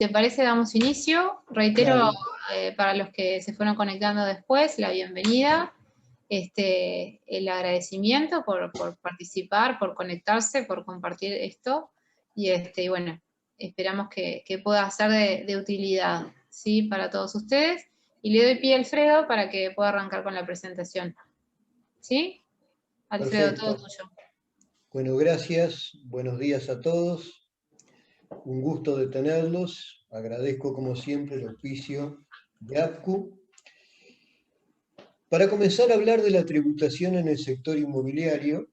¿Te parece? Damos inicio. Reitero, Dale. para los que se fueron conectando después, la bienvenida, el agradecimiento por participar, por conectarse, por compartir esto. Y bueno, esperamos que pueda ser de utilidad, ¿sí? Para todos ustedes. Y le doy pie a Alfredo para que pueda arrancar con la presentación. ¿Sí? Alfredo, todo Perfecto. tuyo. Bueno, gracias. Buenos días a todos. Un gusto de tenerlos. Agradezco como siempre el auspicio de APCU. Para comenzar a hablar de la tributación en el sector inmobiliario,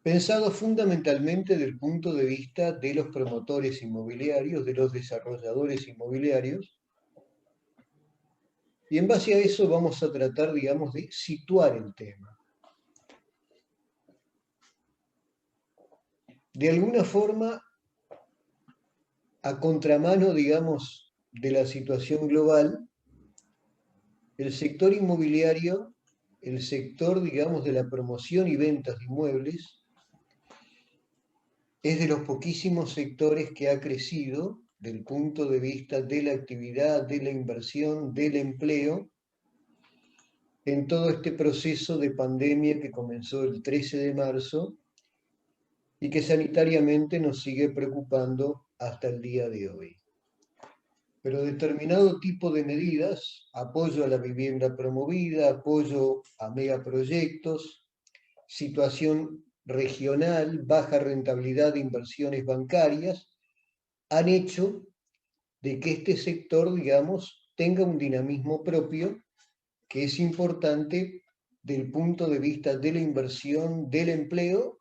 pensado fundamentalmente desde el punto de vista de los promotores inmobiliarios, de los desarrolladores inmobiliarios, y en base a eso vamos a tratar, digamos, de situar el tema. De alguna forma, a contramano, digamos, de la situación global, el sector inmobiliario, el sector, digamos, de la promoción y ventas de inmuebles, es de los poquísimos sectores que ha crecido del punto de vista de la actividad, de la inversión, del empleo, en todo este proceso de pandemia que comenzó el 13 de marzo y que sanitariamente nos sigue preocupando hasta el día de hoy. Pero determinado tipo de medidas, apoyo a la vivienda promovida, apoyo a megaproyectos, situación regional, baja rentabilidad de inversiones bancarias, han hecho de que este sector, digamos, tenga un dinamismo propio que es importante del punto de vista de la inversión, del empleo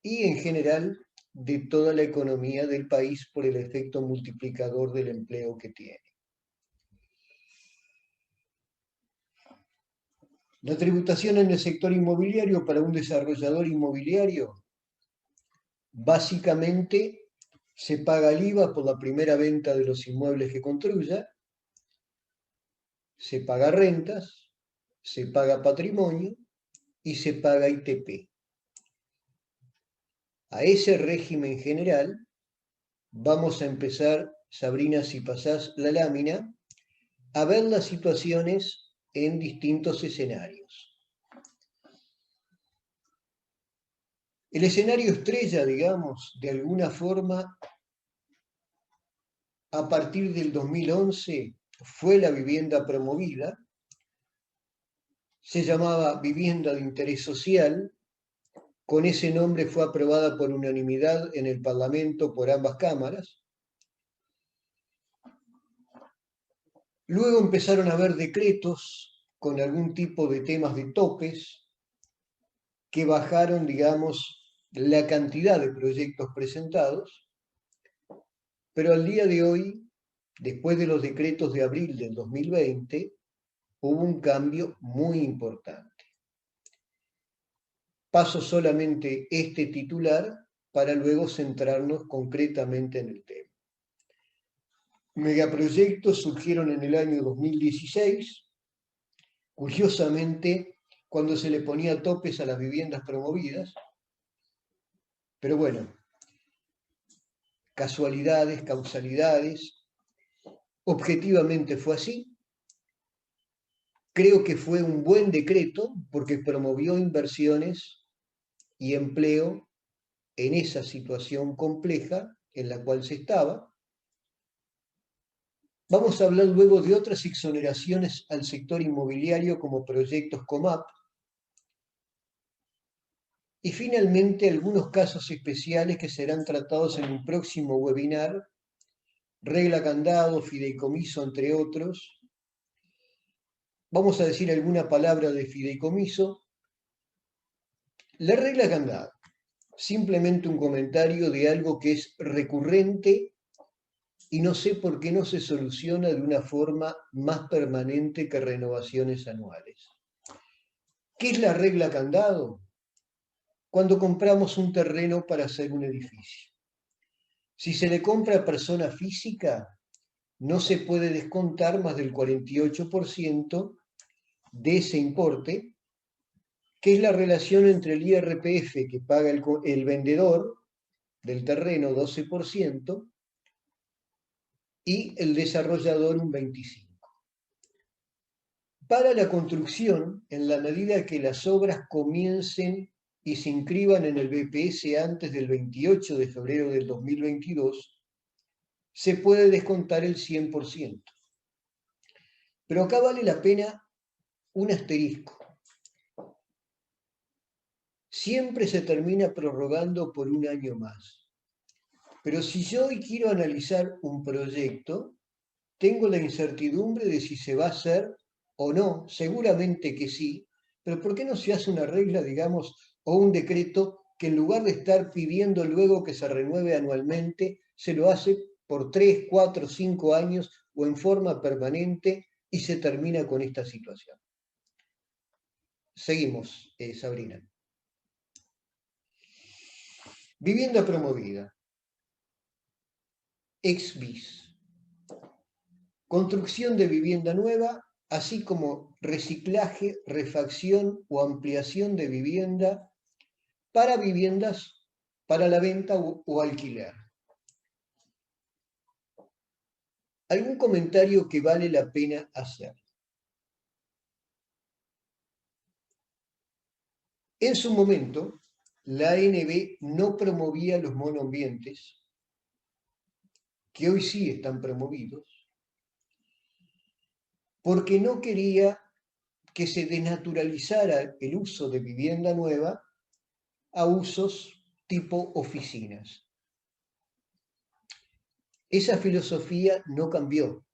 y en general de toda la economía del país por el efecto multiplicador del empleo que tiene. La tributación en el sector inmobiliario para un desarrollador inmobiliario, básicamente se paga el IVA por la primera venta de los inmuebles que construya, se paga rentas, se paga patrimonio y se paga ITP. A ese régimen general vamos a empezar, Sabrina, si pasás la lámina, a ver las situaciones en distintos escenarios. El escenario estrella, digamos, de alguna forma, a partir del 2011, fue la vivienda promovida, se llamaba vivienda de interés social, con ese nombre fue aprobada por unanimidad en el Parlamento por ambas cámaras. Luego empezaron a haber decretos con algún tipo de temas de topes que bajaron, digamos, la cantidad de proyectos presentados, pero al día de hoy, después de los decretos de abril del 2020, hubo un cambio muy importante. Paso solamente este titular para luego centrarnos concretamente en el tema. Megaproyectos surgieron en el año 2016, curiosamente cuando se le ponía topes a las viviendas promovidas, pero bueno, casualidades, causalidades, objetivamente fue así. Creo que fue un buen decreto porque promovió inversiones y empleo en esa situación compleja en la cual se estaba. Vamos a hablar luego de otras exoneraciones al sector inmobiliario como proyectos COMAP y finalmente algunos casos especiales que serán tratados en un próximo webinar, regla candado, fideicomiso, entre otros. Vamos a decir alguna palabra de fideicomiso. La regla candado, simplemente un comentario de algo que es recurrente y no sé por qué no se soluciona de una forma más permanente que renovaciones anuales. ¿Qué es la regla candado? Cuando compramos un terreno para hacer un edificio. Si se le compra a persona física, no se puede descontar más del 48% de ese importe, que es la relación entre el IRPF que paga el vendedor del terreno, 12%, y el desarrollador un 25%. Para la construcción, en la medida que las obras comiencen y se inscriban en el BPS antes del 28 de febrero del 2022, se puede descontar el 100%. Pero acá vale la pena un asterisco. Siempre se termina prorrogando por un año más. Pero si yo hoy quiero analizar un proyecto, tengo la incertidumbre de si se va a hacer o no, seguramente que sí, pero ¿por qué no se hace una regla, digamos, o un decreto que en lugar de estar pidiendo luego que se renueve anualmente, se lo hace por 3, 4, 5 años o en forma permanente y se termina con esta situación? Seguimos, Sabrina. Vivienda promovida. Ex bis. Construcción de vivienda nueva, así como reciclaje, refacción o ampliación de vivienda para viviendas para la venta o alquiler. ¿Algún comentario que vale la pena hacer? En su momento, la ANB no promovía los monoambientes, que hoy sí están promovidos, porque no quería que se desnaturalizara el uso de vivienda nueva a usos tipo oficinas. Esa filosofía no cambió.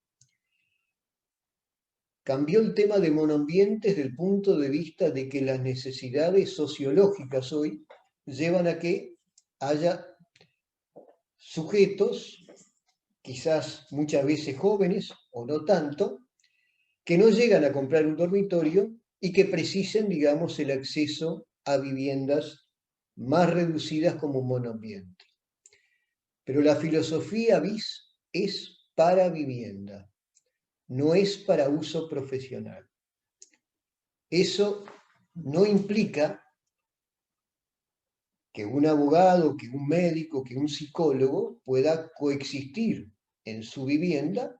Cambió el tema de monoambientes desde el punto de vista de que las necesidades sociológicas hoy llevan a que haya sujetos, quizás muchas veces jóvenes o no tanto, que no llegan a comprar un dormitorio y que precisen, digamos, el acceso a viviendas más reducidas como monoambiente. Pero la filosofía BIS es para vivienda, no es para uso profesional. Eso no implica que un abogado, que un médico, que un psicólogo pueda coexistir en su vivienda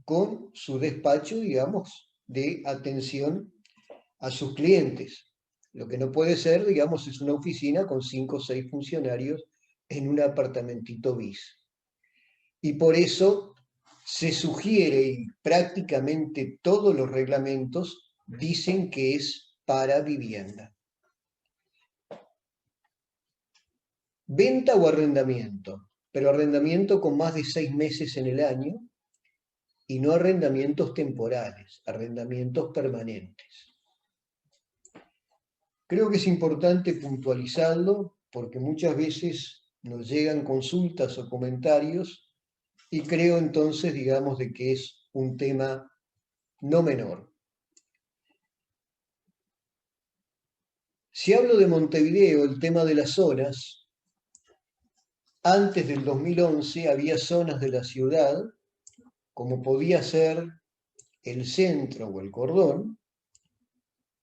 con su despacho, digamos, de atención a sus clientes. Lo que no puede ser, digamos, es una oficina con 5 o 6 funcionarios en un apartamentito bis. Y por eso se sugiere, y prácticamente todos los reglamentos dicen que es para vivienda. Venta o arrendamiento, pero arrendamiento con más de 6 meses en el año y no arrendamientos temporales, arrendamientos permanentes. Creo que es importante puntualizarlo porque muchas veces nos llegan consultas o comentarios y creo entonces, digamos, de que es un tema no menor. Si hablo de Montevideo, el tema de las zonas, antes del 2011 había zonas de la ciudad, como podía ser el centro o el cordón,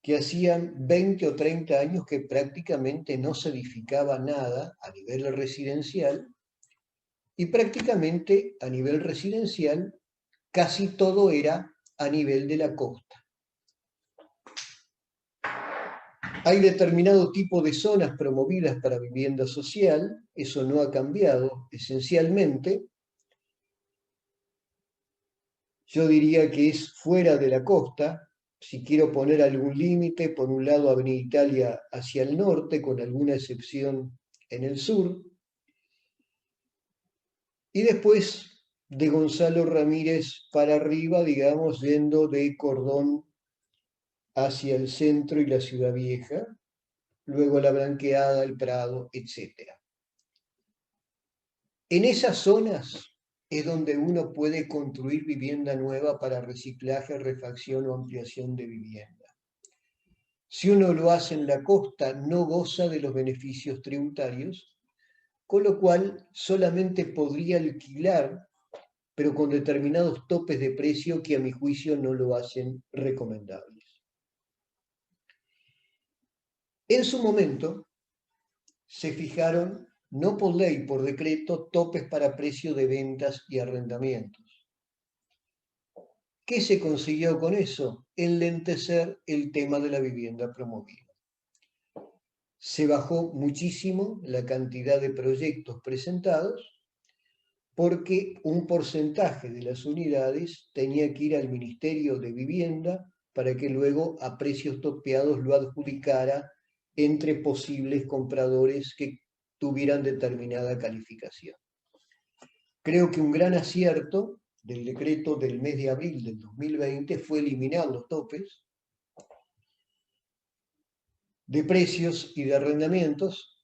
que hacían 20 o 30 años que prácticamente no se edificaba nada a nivel residencial y prácticamente a nivel residencial casi todo era a nivel de la costa. Hay determinado tipo de zonas promovidas para vivienda social, eso no ha cambiado esencialmente. Yo diría que es fuera de la costa. Si quiero poner algún límite, por un lado Avenida Italia hacia el norte, con alguna excepción en el sur. Y después de Gonzalo Ramírez para arriba, digamos, yendo de Cordón hacia el centro y la Ciudad Vieja, luego la Blanqueada, el Prado, etc. En esas zonas es donde uno puede construir vivienda nueva para reciclaje, refacción o ampliación de vivienda. Si uno lo hace en la costa, no goza de los beneficios tributarios, con lo cual solamente podría alquilar, pero con determinados topes de precio que a mi juicio no lo hacen recomendables. En su momento se fijaron, no por ley, por decreto, topes para precio de ventas y arrendamientos. ¿Qué se consiguió con eso? Enlentecer el tema de la vivienda promovida. Se bajó muchísimo la cantidad de proyectos presentados porque un porcentaje de las unidades tenía que ir al Ministerio de Vivienda para que luego a precios topeados lo adjudicara entre posibles compradores que tuvieran determinada calificación. Creo que un gran acierto del decreto del mes de abril del 2020 fue eliminar los topes de precios y de arrendamientos,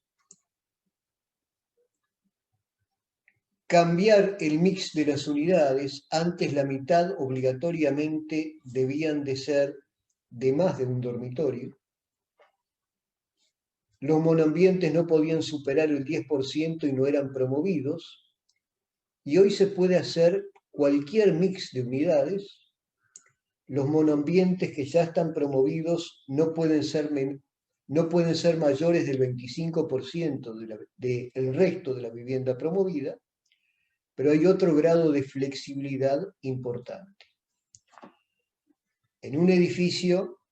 cambiar el mix de las unidades. Antes la mitad obligatoriamente debían de ser de más de un dormitorio. Los monoambientes no podían superar el 10% y no eran promovidos. Y hoy se puede hacer cualquier mix de unidades. Los monoambientes que ya están promovidos no pueden ser mayores del 25% del resto de la vivienda promovida, pero hay otro grado de flexibilidad importante. En un edificio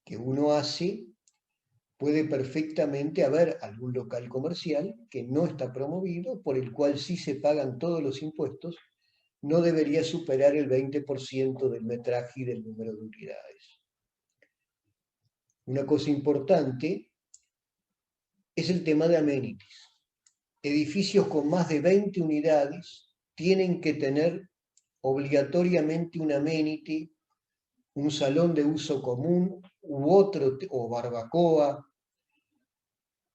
que uno hace, puede perfectamente haber algún local comercial que no está promovido, por el cual sí se pagan todos los impuestos, no debería superar el 20% del metraje y del número de unidades. Una cosa importante es el tema de amenities. Edificios con más de 20 unidades tienen que tener obligatoriamente un amenity, un salón de uso común u otro, o barbacoa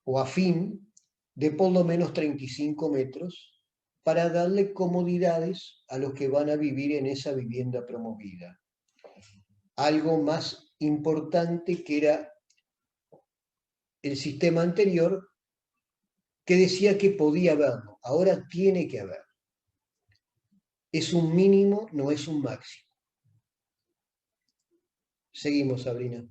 o afín, de por lo menos 35 metros, para darle comodidades a los que van a vivir en esa vivienda promovida. Algo más importante que era el sistema anterior, que decía que podía haberlo, ahora tiene que haber. Es un mínimo, no es un máximo. Seguimos, Sabrina.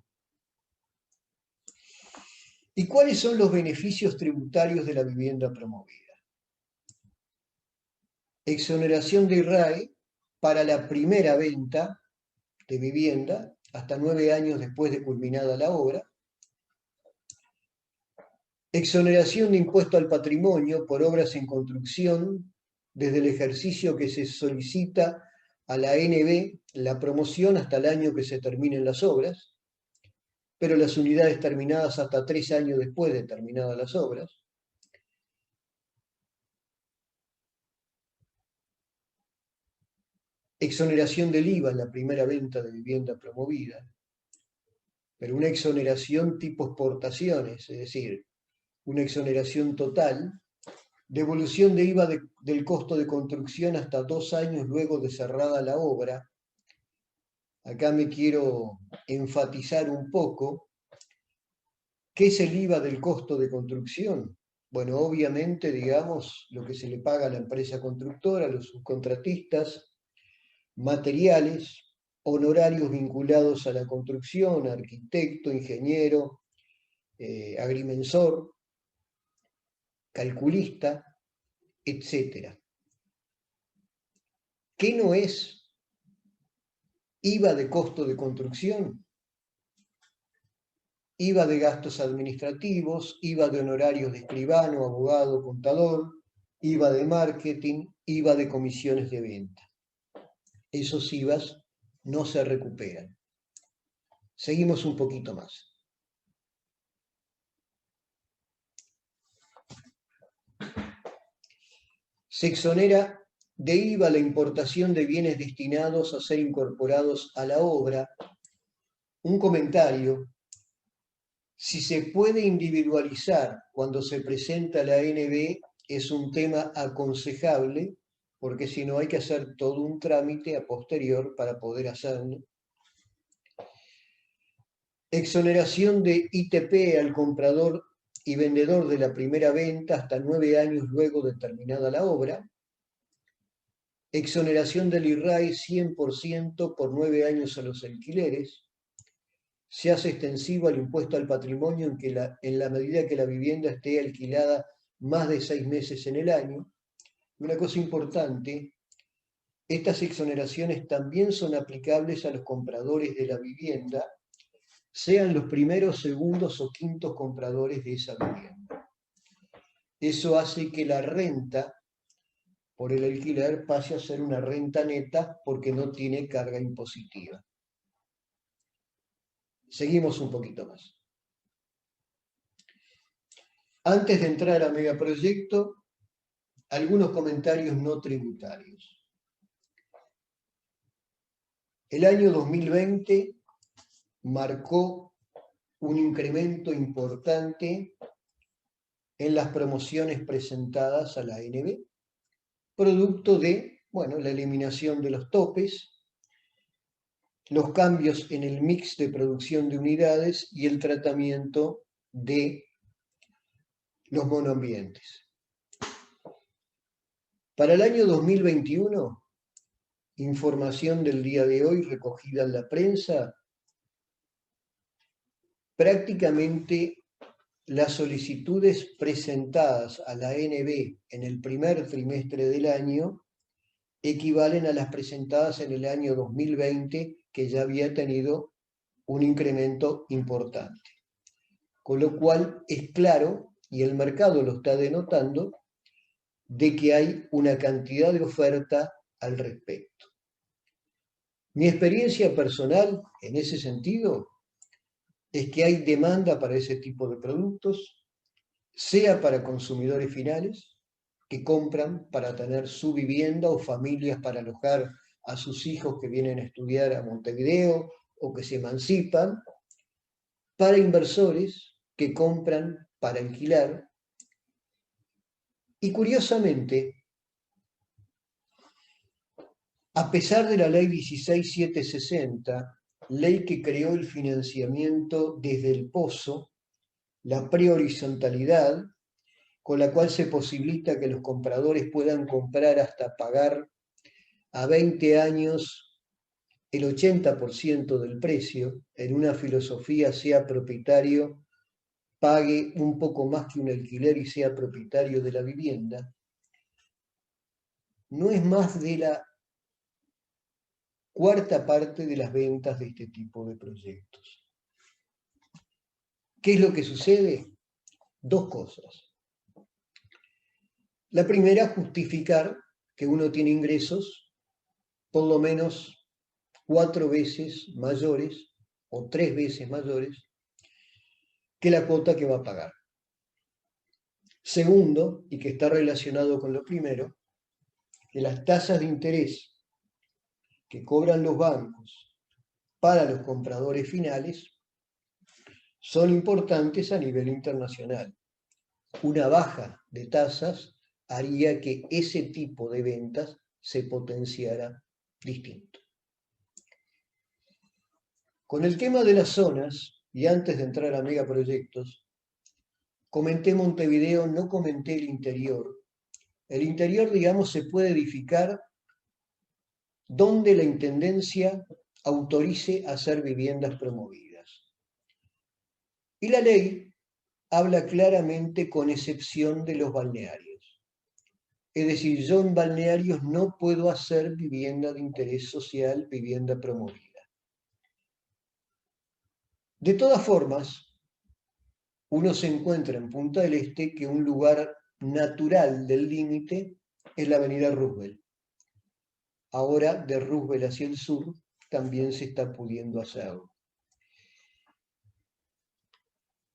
¿Y cuáles son los beneficios tributarios de la vivienda promovida? Exoneración de IRAE para la primera venta de vivienda, hasta 9 años después de culminada la obra. Exoneración de impuesto al patrimonio por obras en construcción desde el ejercicio que se solicita a la ANB, la promoción hasta el año que se terminen las obras, pero las unidades terminadas hasta 3 años después de terminadas las obras. Exoneración del IVA en la primera venta de vivienda promovida, pero una exoneración tipo exportaciones, es decir, una exoneración total, devolución de IVA del costo de construcción hasta 2 años luego de cerrada la obra. Acá me quiero enfatizar un poco. ¿Qué es el IVA del costo de construcción? Bueno, obviamente, digamos, lo que se le paga a la empresa constructora, a los subcontratistas, materiales, honorarios vinculados a la construcción, arquitecto, ingeniero, agrimensor, calculista, etc. ¿Qué no es IVA de costo de construcción? IVA de gastos administrativos, IVA de honorarios de escribano, abogado, contador, IVA de marketing, IVA de comisiones de venta. Esos IVAs no se recuperan. Seguimos un poquito más. Se exonera de IVA la importación de bienes destinados a ser incorporados a la obra. Un comentario. Si se puede individualizar cuando se presenta la ANB, es un tema aconsejable, porque si no hay que hacer todo un trámite a posterior para poder hacerlo. Exoneración de ITP al comprador y vendedor de la primera venta hasta 9 años luego de terminada la obra. Exoneración del IRAE 100% por 9 años a los alquileres. Se hace extensivo al impuesto al patrimonio en la medida que la vivienda esté alquilada más de 6 meses en el año. Una cosa importante, Estas exoneraciones también son aplicables a los compradores de la vivienda, sean los primeros, segundos o quintos compradores de esa vivienda. Eso hace que la renta por el alquiler pase a ser una renta neta porque no tiene carga impositiva. Seguimos un poquito más. Antes de entrar a megaproyecto, algunos comentarios no tributarios. El año 2020 marcó un incremento importante en las promociones presentadas a la ANB, producto de, bueno, la eliminación de los topes, los cambios en el mix de producción de unidades y el tratamiento de los monoambientes. Para el año 2021, información del día de hoy recogida en la prensa, prácticamente las solicitudes presentadas a la ANB en el primer trimestre del año equivalen a las presentadas en el año 2020, que ya había tenido un incremento importante. Con lo cual es claro, y el mercado lo está denotando, de que hay una cantidad de oferta al respecto. Mi experiencia personal en ese sentido es que hay demanda para ese tipo de productos, sea para consumidores finales que compran para tener su vivienda o familias para alojar a sus hijos que vienen a estudiar a Montevideo o que se emancipan, para inversores que compran para alquilar. Y curiosamente, a pesar de la ley 16760, ley que creó el financiamiento desde el pozo, la prehorizontalidad, con la cual se posibilita que los compradores puedan comprar hasta pagar a 20 años el 80% del precio, en una filosofía sea propietario, pague un poco más que un alquiler y sea propietario de la vivienda, no es más de la cuarta parte de las ventas de este tipo de proyectos. ¿Qué es lo que sucede? Dos cosas. La primera, justificar que uno tiene ingresos por lo menos 4 veces mayores o 3 veces mayores que la cuota que va a pagar. Segundo, y que está relacionado con lo primero, que las tasas de interés que cobran los bancos para los compradores finales son importantes a nivel internacional. Una baja de tasas haría que ese tipo de ventas se potenciara distinto. Con el tema de las zonas, y antes de entrar a megaproyectos, comenté Montevideo, no comenté el interior. El interior, digamos, se puede edificar donde la Intendencia autorice hacer viviendas promovidas. Y la ley habla claramente con excepción de los balnearios. Es decir, yo en balnearios no puedo hacer vivienda de interés social, vivienda promovida. De todas formas, uno se encuentra en Punta del Este que un lugar natural del límite es la avenida Roosevelt. Ahora, de Roosevelt hacia el sur, también se está pudiendo hacerlo.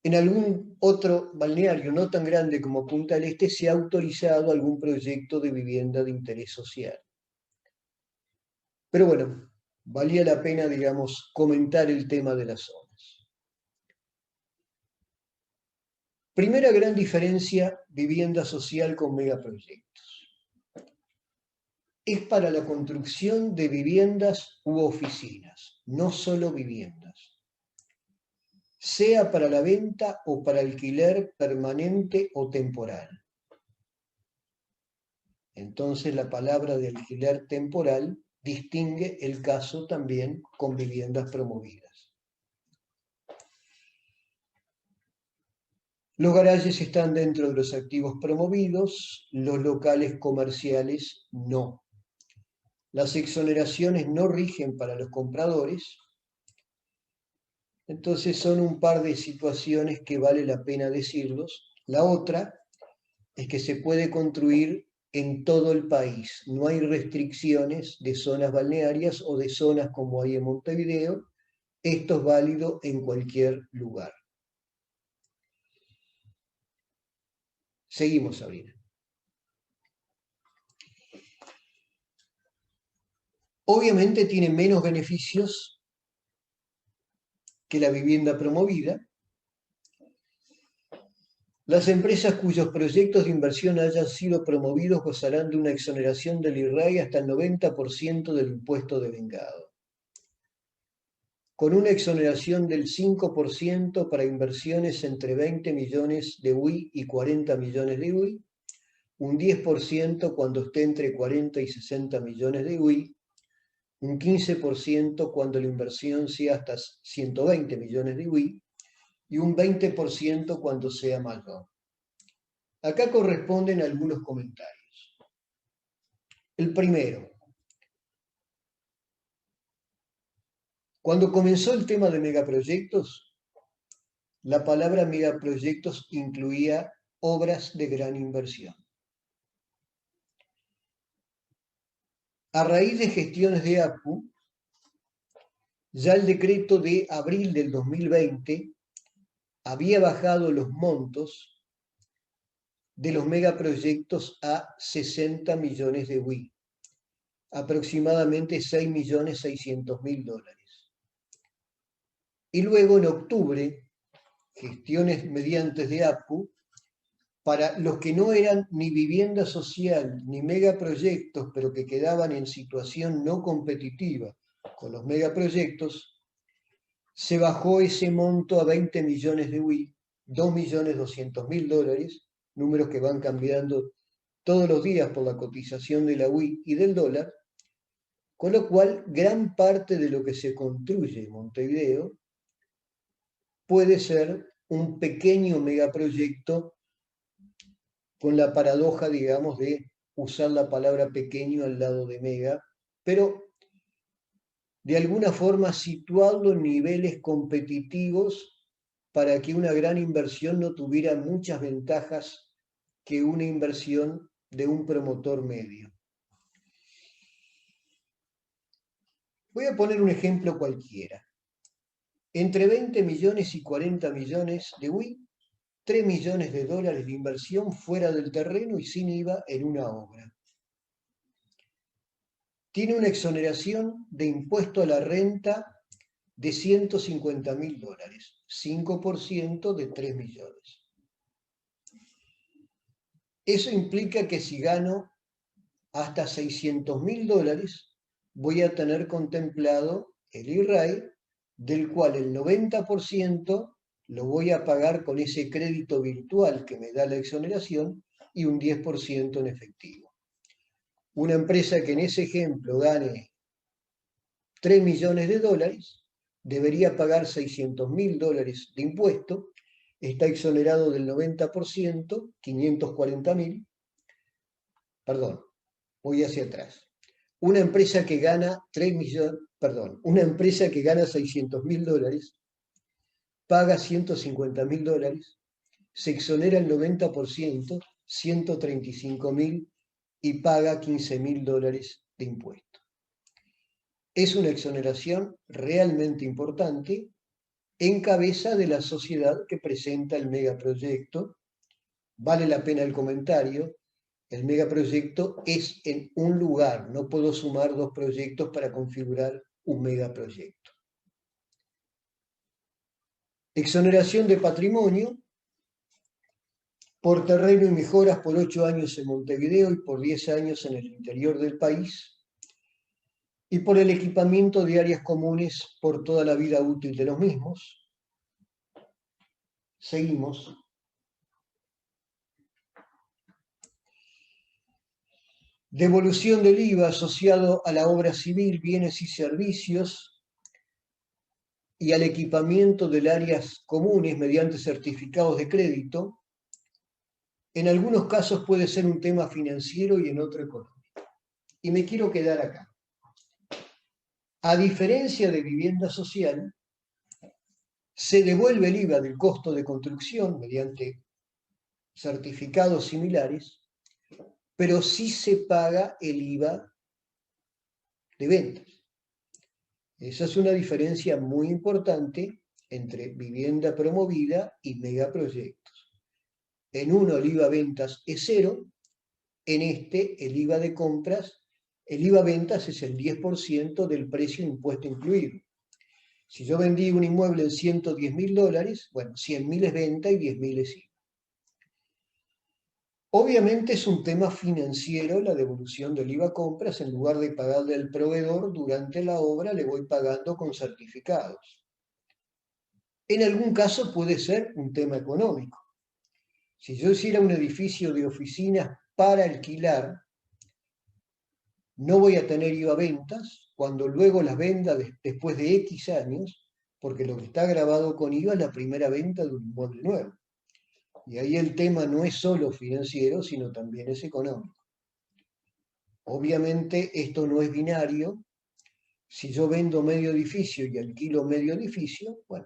En algún otro balneario no tan grande como Punta del Este se ha autorizado algún proyecto de vivienda de interés social. Pero bueno, valía la pena, digamos, comentar el tema de las zonas. Primera gran diferencia, vivienda social con megaproyectos. Es para la construcción de viviendas u oficinas, no solo viviendas. Sea para la venta o para alquiler permanente o temporal. Entonces la palabra de alquiler temporal distingue el caso también con viviendas promovidas. Los garajes están dentro de los activos promovidos, los locales comerciales no. Las exoneraciones no rigen para los compradores. Entonces son un par de situaciones que vale la pena decirlos. La otra es que se puede construir en todo el país. No hay restricciones de zonas balnearias o de zonas como hay en Montevideo. Esto es válido en cualquier lugar. Seguimos, Sabrina. Obviamente tiene menos beneficios que la vivienda promovida. Las empresas cuyos proyectos de inversión hayan sido promovidos gozarán de una exoneración del IRAI hasta el 90% del impuesto de vengado, con una exoneración del 5% para inversiones entre 20 millones de UI y 40 millones de UI, un 10% cuando esté entre 40 y 60 millones de UI, un 15% cuando la inversión sea hasta 120 millones de UI y un 20% cuando sea mayor. Acá corresponden algunos comentarios. El primero, cuando comenzó el tema de megaproyectos, la palabra megaproyectos incluía obras de gran inversión. A raíz de gestiones de APU, ya el decreto de abril del 2020 había bajado los montos de los megaproyectos a 60 millones de UI, aproximadamente 6.600.000 dólares. Y luego en octubre, gestiones mediante de APU, para los que no eran ni vivienda social ni megaproyectos, pero que quedaban en situación no competitiva con los megaproyectos, se bajó ese monto a 20 millones de UI, 2.200.000 dólares, números que van cambiando todos los días por la cotización de la UI y del dólar, con lo cual gran parte de lo que se construye en Montevideo puede ser un pequeño megaproyecto con la paradoja, digamos, de usar la palabra pequeño al lado de mega, pero de alguna forma situarlo en niveles competitivos para que una gran inversión no tuviera muchas ventajas que una inversión de un promotor medio. Voy a poner un ejemplo cualquiera. Entre 20 millones y 40 millones de UI, 3 millones de dólares de inversión fuera del terreno y sin IVA en una obra. Tiene una exoneración de impuesto a la renta de 150.000 dólares, 5% de 3 millones. Eso implica que si gano hasta 600.000 dólares, voy a tener contemplado el IRAI, del cual el 90% lo voy a pagar con ese crédito virtual que me da la exoneración y un 10% en efectivo. Una empresa que en ese ejemplo gane 3 millones de dólares, debería pagar 600.000 dólares de impuesto, está exonerado del 90%, 540.000, perdón, voy hacia atrás. Una empresa que gana 600.000 dólares, paga 150.000 dólares, se exonera el 90%, 135.000 y paga 15.000 dólares de impuesto. Es una exoneración realmente importante en cabeza de la sociedad que presenta el megaproyecto. Vale la pena el comentario. El megaproyecto es en un lugar, no puedo sumar dos proyectos para configurar un megaproyecto. Exoneración de patrimonio por terreno y mejoras por 8 años en Montevideo y por 10 años en el interior del país, y por el equipamiento de áreas comunes por toda la vida útil de los mismos. Seguimos. Devolución del IVA asociado a la obra civil, bienes y servicios y al equipamiento de áreas comunes mediante certificados de crédito. En algunos casos puede ser un tema financiero y en otro económico. Y me quiero quedar acá. A diferencia de vivienda social, se devuelve el IVA del costo de construcción mediante certificados similares, pero sí se paga el IVA de ventas. Esa es una diferencia muy importante entre vivienda promovida y megaproyectos. En uno el IVA ventas es cero, en este el IVA de compras, el IVA ventas es el 10% del precio impuesto incluido. Si yo vendí un inmueble en $110.000, bueno, 100.000 es venta y 10.000 es IVA. Obviamente es un tema financiero la devolución del IVA compras, en lugar de pagarle al proveedor durante la obra, le voy pagando con certificados. En algún caso puede ser un tema económico. Si yo hiciera un edificio de oficinas para alquilar, no voy a tener IVA ventas cuando luego las venda después de X años, porque lo que está grabado con IVA es la primera venta de un inmueble nuevo. Y ahí el tema no es solo financiero, sino también es económico. Obviamente esto no es binario. Si yo vendo medio edificio y alquilo medio edificio, bueno,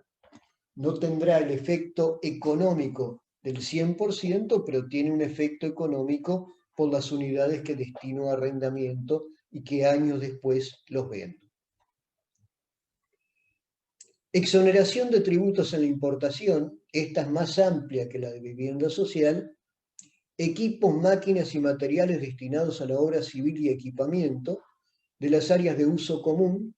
no tendrá el efecto económico del 100%, pero tiene un efecto económico por las unidades que destino a arrendamiento y que años después los vendo. Exoneración de tributos en la importación, esta es más amplia que la de vivienda social. Equipos, máquinas y materiales destinados a la obra civil y equipamiento de las áreas de uso común,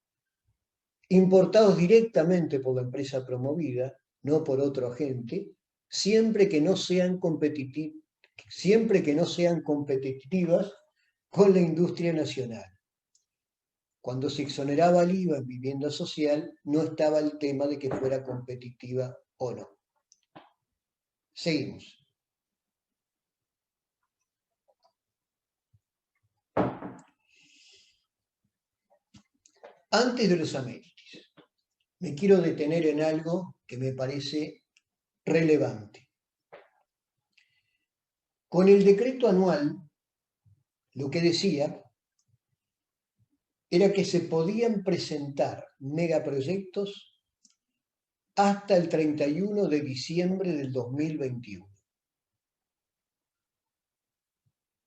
importados directamente por la empresa promovida, no por otro agente, siempre que no sean competitivas con la industria nacional. Cuando se exoneraba el IVA en vivienda social, no estaba el tema de que fuera competitiva o no. Seguimos. Antes de los aménitis, me quiero detener en algo que me parece relevante. Con el decreto anual, lo que decía era que se podían presentar megaproyectos hasta el 31 de diciembre del 2021.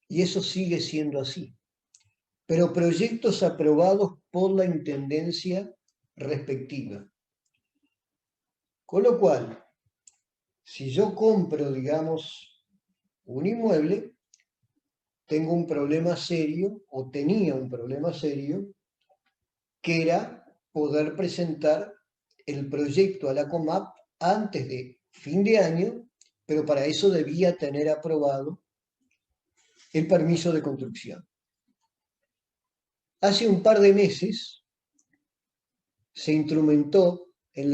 Y eso sigue siendo así. Pero proyectos aprobados por la intendencia respectiva. Con lo cual, si yo compro, digamos, un inmueble, tengo un problema serio, o tenía un problema serio, que era poder presentar el proyecto a la COMAP antes de fin de año, pero para eso debía tener aprobado el permiso de construcción. Hace un par de meses se instrumentó en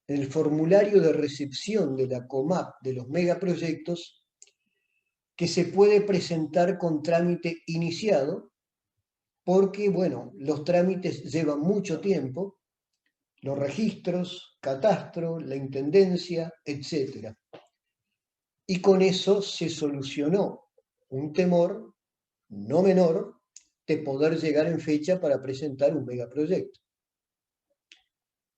el formulario de recepción de la COMAP de los megaproyectos que se puede presentar con trámite iniciado, porque, bueno, los trámites llevan mucho tiempo, los registros, catastro, la intendencia, etc. Y con eso se solucionó un temor no menor de poder llegar en fecha para presentar un megaproyecto.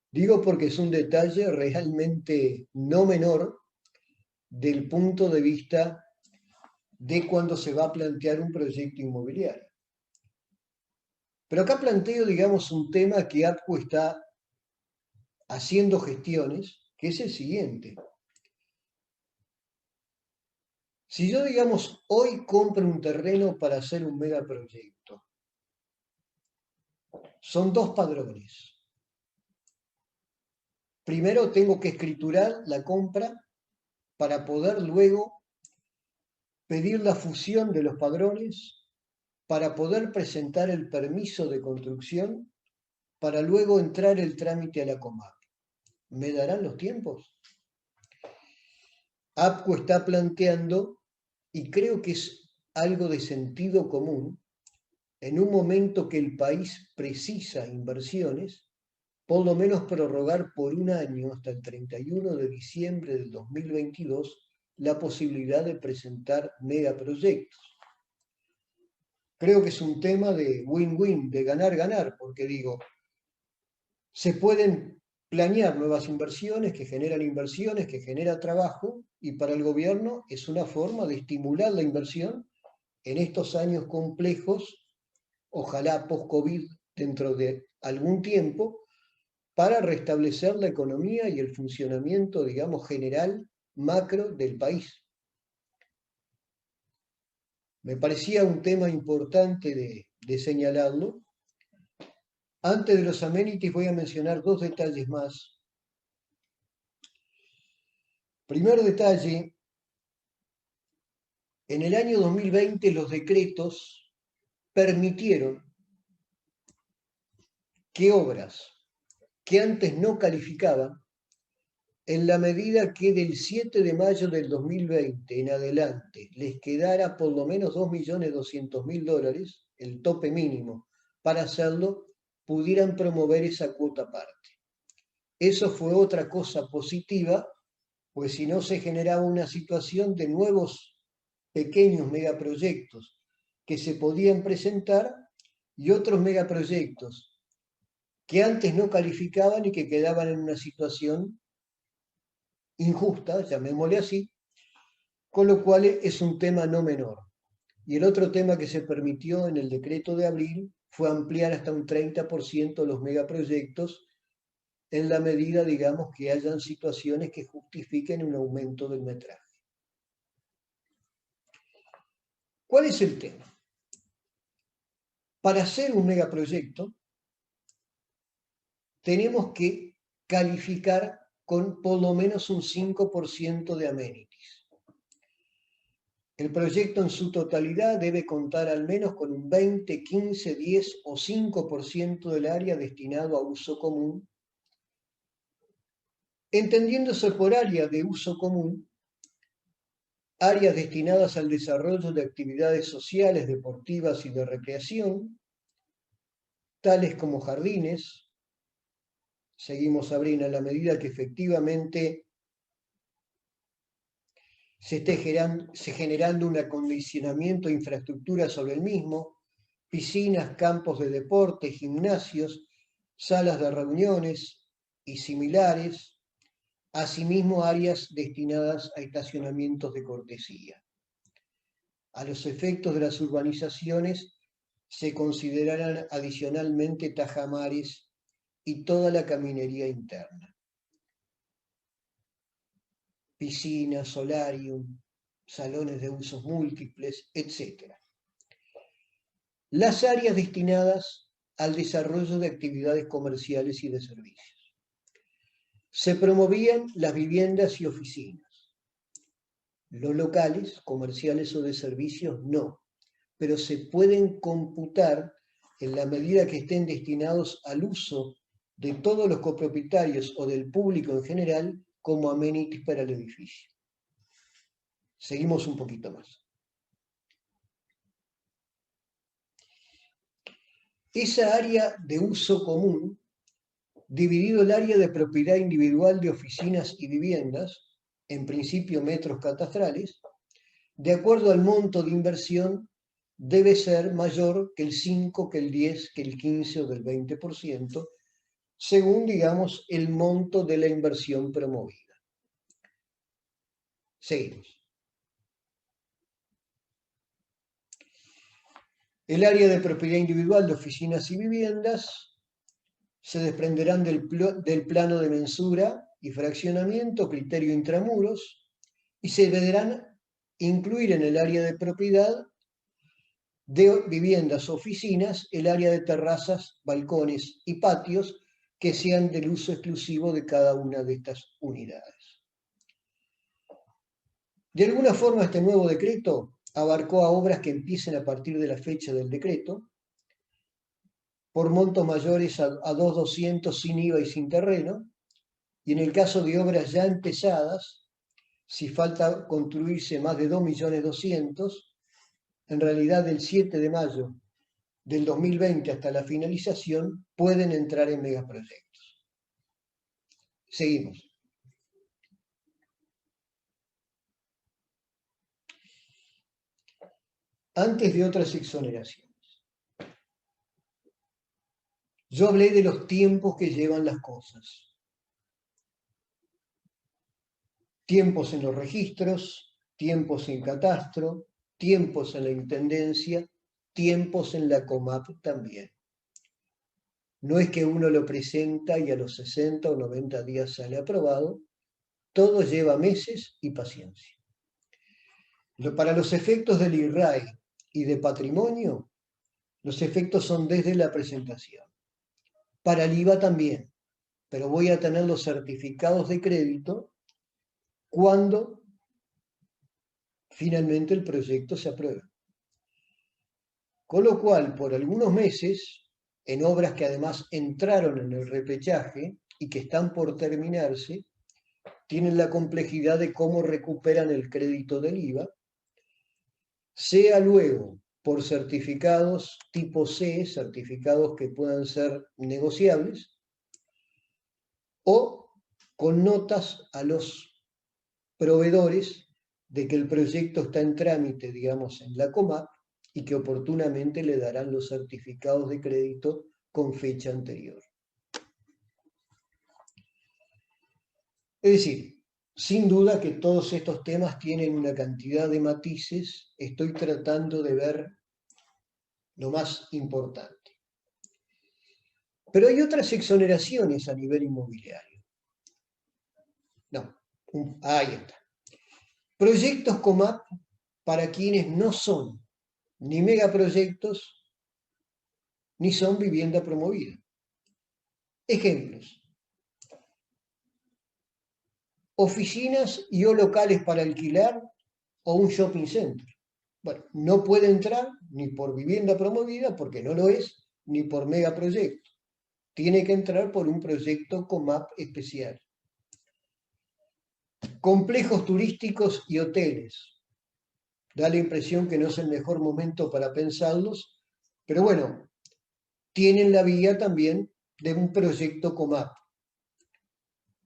Digo porque es un detalle realmente no menor del punto de vista de cuando se va a plantear un proyecto inmobiliario. Pero acá planteo, digamos, un tema que APCO está haciendo gestiones, que es el siguiente. Si yo, digamos, hoy compro un terreno para hacer un megaproyecto, son dos padrones. Primero tengo que escriturar la compra para poder luego pedir la fusión de los padrones, para poder presentar el permiso de construcción, para luego entrar el trámite a la COMAP. ¿Me darán los tiempos? APCO está planteando, y creo que es algo de sentido común, en un momento que el país precisa inversiones, por lo menos prorrogar por un año hasta el 31 de diciembre del 2022 la posibilidad de presentar megaproyectos. creo que es un tema de win-win, de ganar-ganar, porque digo, se pueden planear nuevas inversiones que generan inversiones, que genera trabajo, y para el gobierno es una forma de estimular la inversión en estos años complejos, ojalá post-COVID dentro de algún tiempo, para restablecer la economía y el funcionamiento, digamos, general, macro del país. Me parecía un tema importante de señalarlo. Antes de los amenities voy a mencionar dos detalles más. Primer detalle, en el año 2020 los decretos permitieron que obras que antes no calificaban, en la medida que del 7 de mayo del 2020 en adelante les quedara por lo menos $2.200.000, el tope mínimo para hacerlo, pudieran promover esa cuota parte. Eso fue otra cosa positiva, pues si no se generaba una situación de nuevos pequeños megaproyectos que se podían presentar y otros megaproyectos que antes no calificaban y que quedaban en una situación injusta, llamémosle así, con lo cual es un tema no menor. Y el otro tema que se permitió en el decreto de abril fue ampliar hasta un 30% los megaproyectos en la medida, digamos, que hayan situaciones que justifiquen un aumento del metraje. ¿Cuál es el tema? Para hacer un megaproyecto tenemos que calificar con por lo menos un 5% de amenities. El proyecto en su totalidad debe contar al menos con un 20, 15, 10 o 5% del área destinado a uso común. Entendiéndose por área de uso común, áreas destinadas al desarrollo de actividades sociales, deportivas y de recreación, tales como jardines. Seguimos, Sabrina, en la medida que efectivamente se esté generando un acondicionamiento de infraestructura sobre el mismo, piscinas, campos de deporte, gimnasios, salas de reuniones y similares, asimismo áreas destinadas a estacionamientos de cortesía. A los efectos de las urbanizaciones se considerarán adicionalmente tajamares y toda la caminería interna. Piscinas, solarium, salones de usos múltiples, etc. Las áreas destinadas al desarrollo de actividades comerciales y de servicios. Se promovían las viviendas y oficinas. Los locales, comerciales o de servicios, no, pero se pueden computar en la medida que estén destinados al uso de todos los copropietarios o del público en general como amenities para el edificio. Seguimos un poquito más. Esa área de uso común, dividido el área de propiedad individual de oficinas y viviendas, en principio metros catastrales, de acuerdo al monto de inversión, debe ser mayor que el 5, que el 10, que el 15 o del 20%, según, digamos, el monto de la inversión promovida. Seguimos. El área de propiedad individual de oficinas y viviendas se desprenderán del plano de mensura y fraccionamiento, criterio intramuros, y se deberán incluir en el área de propiedad de viviendas o oficinas el área de terrazas, balcones y patios que sean del uso exclusivo de cada una de estas unidades. De alguna forma, este nuevo decreto abarcó a obras que empiecen a partir de la fecha del decreto, por montos mayores a 2.200 sin IVA y sin terreno, y en el caso de obras ya empezadas, si falta construirse más de 2.200.000, en realidad del 7 de mayo del 2020 hasta la finalización, pueden entrar en megaproyectos. Seguimos. Antes de otras exoneraciones. Yo hablé de los tiempos que llevan las cosas. Tiempos en los registros, tiempos en catastro, tiempos en la intendencia, tiempos en la COMAP también. No es que uno lo presenta y a los 60 o 90 días sale aprobado, todo lleva meses y paciencia. Para los efectos del IRAE y de patrimonio, los efectos son desde la presentación. Para el IVA también, pero voy a tener los certificados de crédito cuando finalmente el proyecto se apruebe. Con lo cual, por algunos meses, en obras que además entraron en el repechaje y que están por terminarse, tienen la complejidad de cómo recuperan el crédito del IVA, sea luego por certificados tipo C, certificados que puedan ser negociables, o con notas a los proveedores de que el proyecto está en trámite, digamos, en la COMAP y que oportunamente le darán los certificados de crédito con fecha anterior. Es decir, sin duda que todos estos temas tienen una cantidad de matices, estoy tratando de ver lo más importante. Pero hay otras exoneraciones a nivel inmobiliario. No, ahí está. Proyectos COMAP para quienes no son ni megaproyectos ni son vivienda promovida. Ejemplos. Oficinas y o locales para alquilar o un shopping center. Bueno, no puede entrar ni por vivienda promovida porque no lo es, ni por megaproyecto. Tiene que entrar por un proyecto COMAP especial. Complejos turísticos y hoteles. Da la impresión que no es el mejor momento para pensarlos, pero bueno, tienen la vía también de un proyecto COMAP.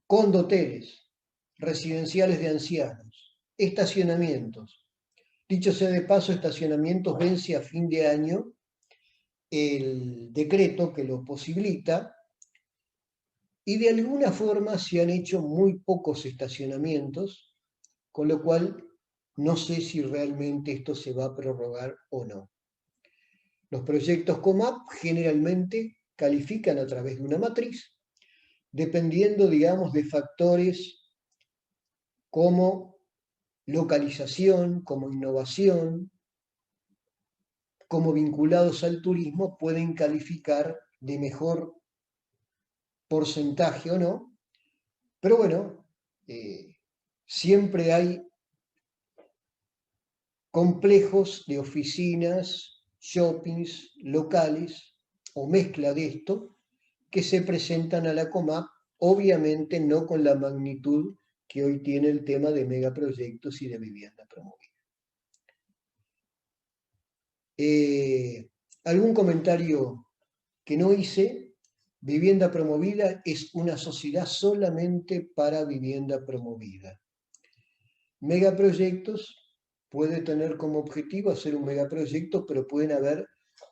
Condoteles, residenciales de ancianos, estacionamientos. Dicho sea de paso, estacionamientos vence a fin de año el decreto que lo posibilita y de alguna forma se han hecho muy pocos estacionamientos, con lo cual no sé si realmente esto se va a prorrogar o no. Los proyectos COMAP generalmente califican a través de una matriz, dependiendo, digamos, de factores como localización, como innovación, como vinculados al turismo, pueden calificar de mejor porcentaje o no. Pero bueno, siempre hay complejos de oficinas, shoppings, locales o mezcla de esto que se presentan a la COMAP, obviamente no con la magnitud que hoy tiene el tema de megaproyectos y de vivienda promovida. ¿Algún comentario que no hice? Vivienda promovida es una sociedad solamente para vivienda promovida. Megaproyectos puede tener como objetivo hacer un megaproyecto, pero pueden haber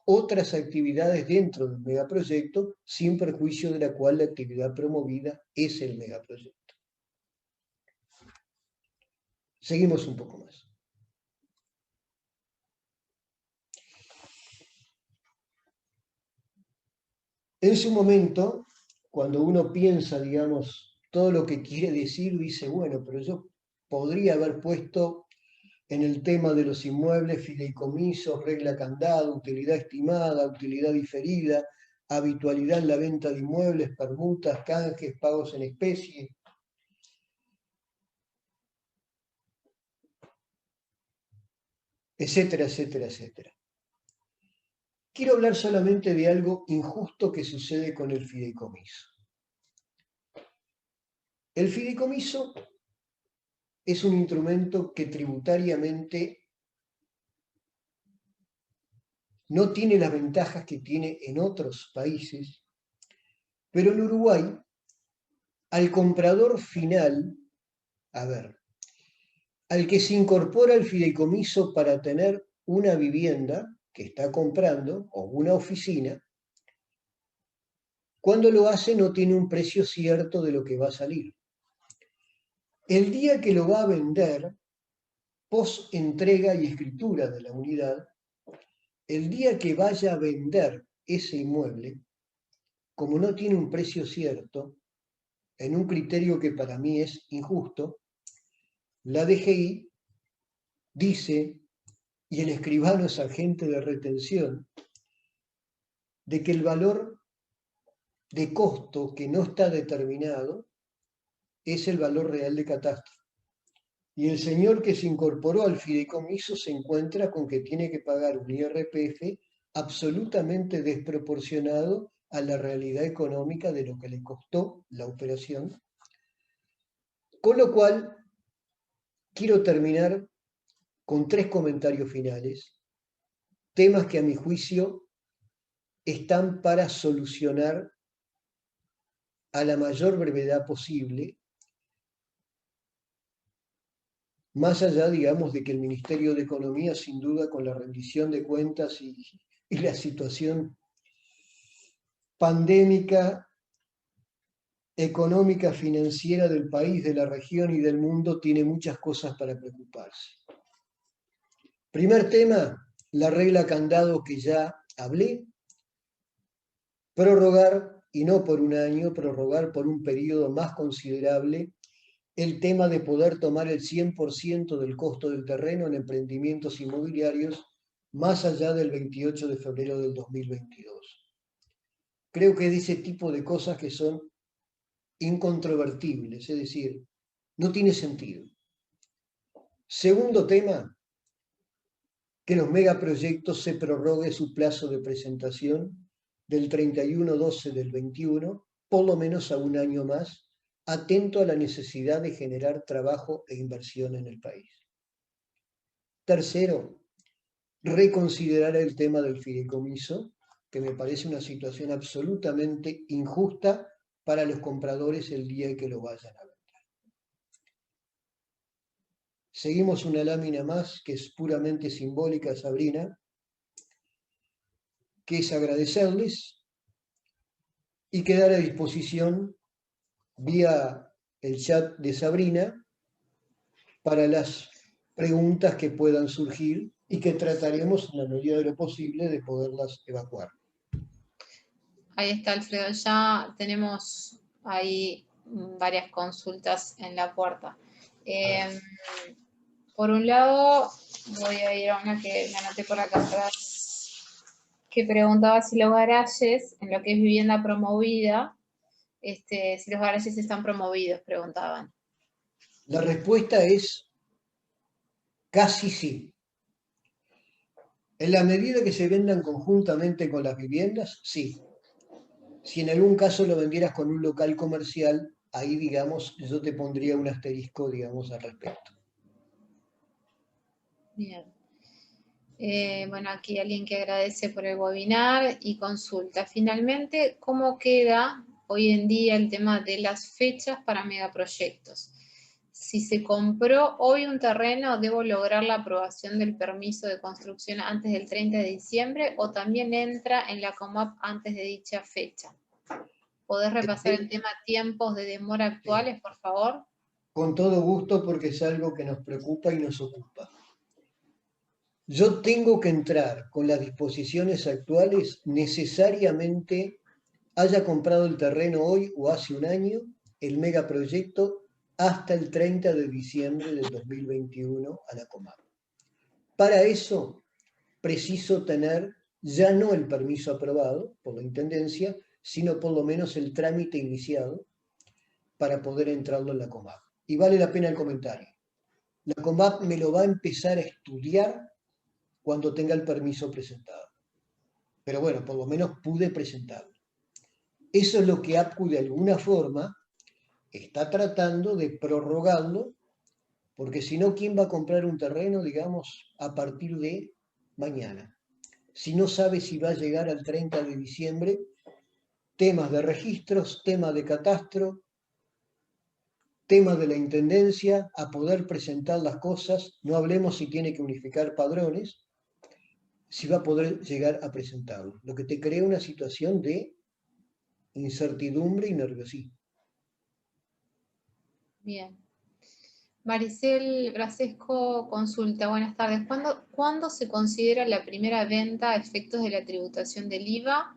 otras actividades dentro del megaproyecto sin perjuicio de la cual la actividad promovida es el megaproyecto. Seguimos un poco más. En su momento, cuando uno piensa, digamos, todo lo que quiere decir, dice, bueno, pero yo podría haber puesto en el tema de los inmuebles fideicomisos, regla candado, utilidad estimada, utilidad diferida, habitualidad en la venta de inmuebles, permutas, canjes, pagos en especie. Etcétera, etcétera, etcétera. Quiero hablar solamente de algo injusto que sucede con el fideicomiso. El fideicomiso es un instrumento que tributariamente no tiene las ventajas que tiene en otros países, pero en Uruguay, al comprador final, al que se incorpora el fideicomiso para tener una vivienda que está comprando o una oficina, Cuando lo hace no tiene un precio cierto de lo que va a salir. El día que lo va a vender, post entrega y escritura de la unidad, el día que vaya a vender ese inmueble, como no tiene un precio cierto, en un criterio que para mí es injusto, la DGI dice, y el escribano es agente de retención, de que el valor de costo que no está determinado es el valor real de catastro. Y el señor que se incorporó al fideicomiso se encuentra con que tiene que pagar un IRPF absolutamente desproporcionado a la realidad económica de lo que le costó la operación. Con lo cual, quiero terminar con 3 comentarios finales, temas que a mi juicio están para solucionar a la mayor brevedad posible, más allá, digamos, de que el Ministerio de Economía, sin duda, con la rendición de cuentas y la situación pandémica, económica, financiera del país, de la región y del mundo, tiene muchas cosas para preocuparse. Primer tema, la regla candado que ya hablé, prorrogar, y no por un año, prorrogar por un periodo más considerable, el tema de poder tomar el 100% del costo del terreno en emprendimientos inmobiliarios más allá del 28 de febrero del 2022. Creo que de ese tipo de cosas que son incontrovertibles, es decir, no tiene sentido. Segundo tema, que los megaproyectos se prorrogue su plazo de presentación del 31/12 del 21, por lo menos a un año más, atento a la necesidad de generar trabajo e inversión en el país. Tercero, reconsiderar el tema del fideicomiso, que me parece una situación absolutamente injusta para los compradores el día que lo vayan a vender. Seguimos una lámina más que es puramente simbólica, Sabrina, que es agradecerles y quedar a disposición vía el chat de Sabrina para las preguntas que puedan surgir y que trataremos en la medida de lo posible de poderlas evacuar. Ahí está, Alfredo. Ya tenemos ahí varias consultas en la puerta. Por un lado, voy a ir a una que me anoté por acá atrás, que preguntaba si los garajes, en lo que es vivienda promovida, si los garajes están promovidos, preguntaban. La respuesta es casi sí. En la medida que se vendan conjuntamente con las viviendas, sí. Si en algún caso lo vendieras con un local comercial, ahí, digamos, yo te pondría un asterisco, digamos, al respecto. Bien. Bueno, aquí alguien que agradece por el webinar y consulta. Finalmente, ¿cómo queda hoy en día el tema de las fechas para megaproyectos? Si se compró hoy un terreno, ¿debo lograr la aprobación del permiso de construcción antes del 30 de diciembre o también entra en la COMAP antes de dicha fecha? ¿Podés repasar el tema tiempos de demora actuales, por favor? Con todo gusto, porque es algo que nos preocupa y nos ocupa. Yo tengo que entrar con las disposiciones actuales, necesariamente haya comprado el terreno hoy o hace un año, el megaproyecto, hasta el 30 de diciembre del 2021 a la COMAP. Para eso, preciso tener ya no el permiso aprobado por la Intendencia, sino por lo menos el trámite iniciado para poder entrarlo en la COMAP. Y vale la pena el comentario. La COMAP me lo va a empezar a estudiar cuando tenga el permiso presentado. Pero bueno, por lo menos pude presentarlo. Eso es lo que APCU de alguna forma está tratando de prorrogarlo, porque si no, ¿quién va a comprar un terreno, digamos, a partir de mañana? Si no sabe si va a llegar al 30 de diciembre, temas de registros, temas de catastro, temas de la intendencia, a poder presentar las cosas, no hablemos si tiene que unificar padrones, si va a poder llegar a presentarlo. Lo que te crea una situación de incertidumbre y nerviosismo. Bien. Maricel Brasesco consulta, buenas tardes. ¿Cuándo se considera la primera venta a efectos de la tributación del IVA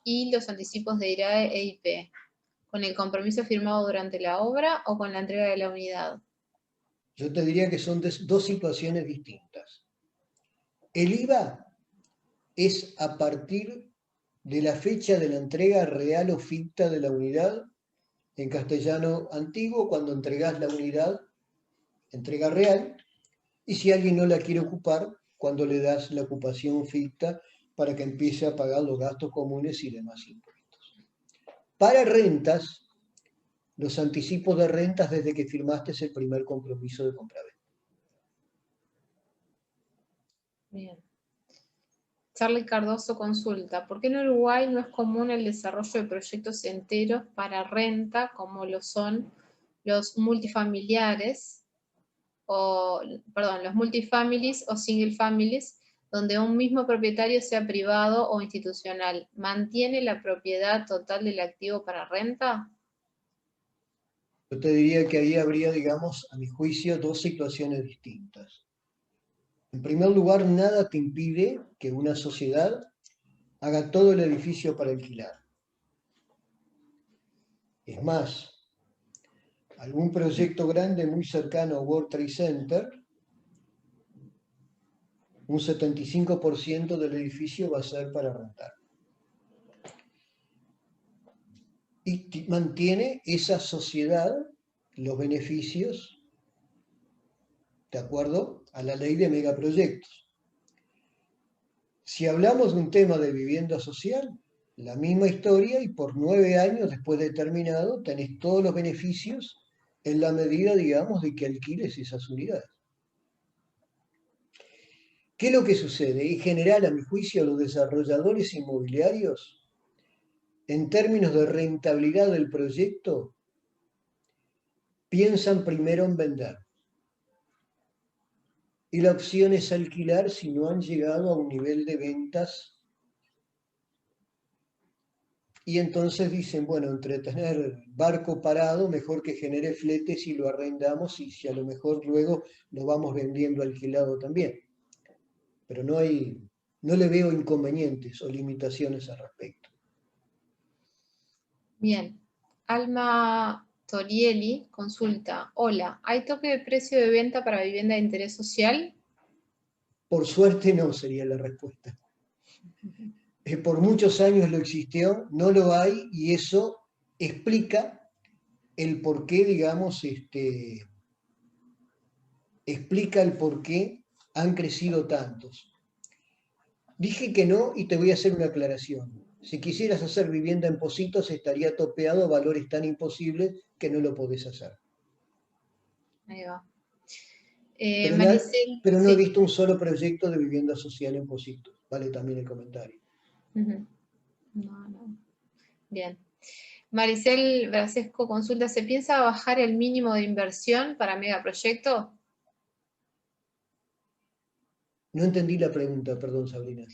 y los anticipos de IRAE e IP? ¿Con el compromiso firmado durante la obra o con la entrega de la unidad? Yo te diría que son dos situaciones distintas. El IVA es a partir de la fecha de la entrega real o ficta de la unidad, en castellano antiguo, cuando entregás la unidad, entrega real, y si alguien no la quiere ocupar, cuando le das la ocupación ficta para que empiece a pagar los gastos comunes y demás impuestos. Para rentas, los anticipos de rentas desde que firmaste el primer compromiso de compraventa. Bien. Charlie Cardoso consulta, ¿por qué en Uruguay no es común el desarrollo de proyectos enteros para renta como lo son los multifamiliares, los multifamilies o single families, donde un mismo propietario sea privado o institucional? ¿Mantiene la propiedad total del activo para renta? Yo te diría que ahí habría, digamos, a mi juicio, dos situaciones distintas. En primer lugar, nada te impide que una sociedad haga todo el edificio para alquilar. Es más, algún proyecto grande muy cercano a World Trade Center, un 75% del edificio va a ser para rentar. Y mantiene esa sociedad los beneficios de acuerdo a la ley de megaproyectos. Si hablamos de un tema de vivienda social, la misma historia y por 9 años después de terminado tenés todos los beneficios en la medida, digamos, de que alquiles esas unidades. ¿Qué es lo que sucede? En general, a mi juicio, los desarrolladores inmobiliarios, en términos de rentabilidad del proyecto, piensan primero en vender. Y la opción es alquilar si no han llegado a un nivel de ventas. Y entonces dicen, bueno, entre tener barco parado, mejor que genere fletes y lo arrendamos y si a lo mejor luego lo vamos vendiendo alquilado también. Pero no le veo inconvenientes o limitaciones al respecto. Bien. Alma Torieli consulta, hola, ¿hay tope de precio de venta para vivienda de interés social? Por suerte no sería la respuesta. Por muchos años lo existió, no lo hay y eso explica el por qué, digamos, explica el por qué han crecido tantos. Dije que no y te voy a hacer una aclaración. Si quisieras hacer vivienda en Positos estaría topeado a valores tan imposibles que no lo podés hacer. Ahí va. Maricel, pero no he visto un solo proyecto de vivienda social en Positos. Vale también el comentario. No. Bien. Maricel Brasesco consulta, ¿se piensa bajar el mínimo de inversión para megaproyecto? No entendí la pregunta, perdón, Sabrina.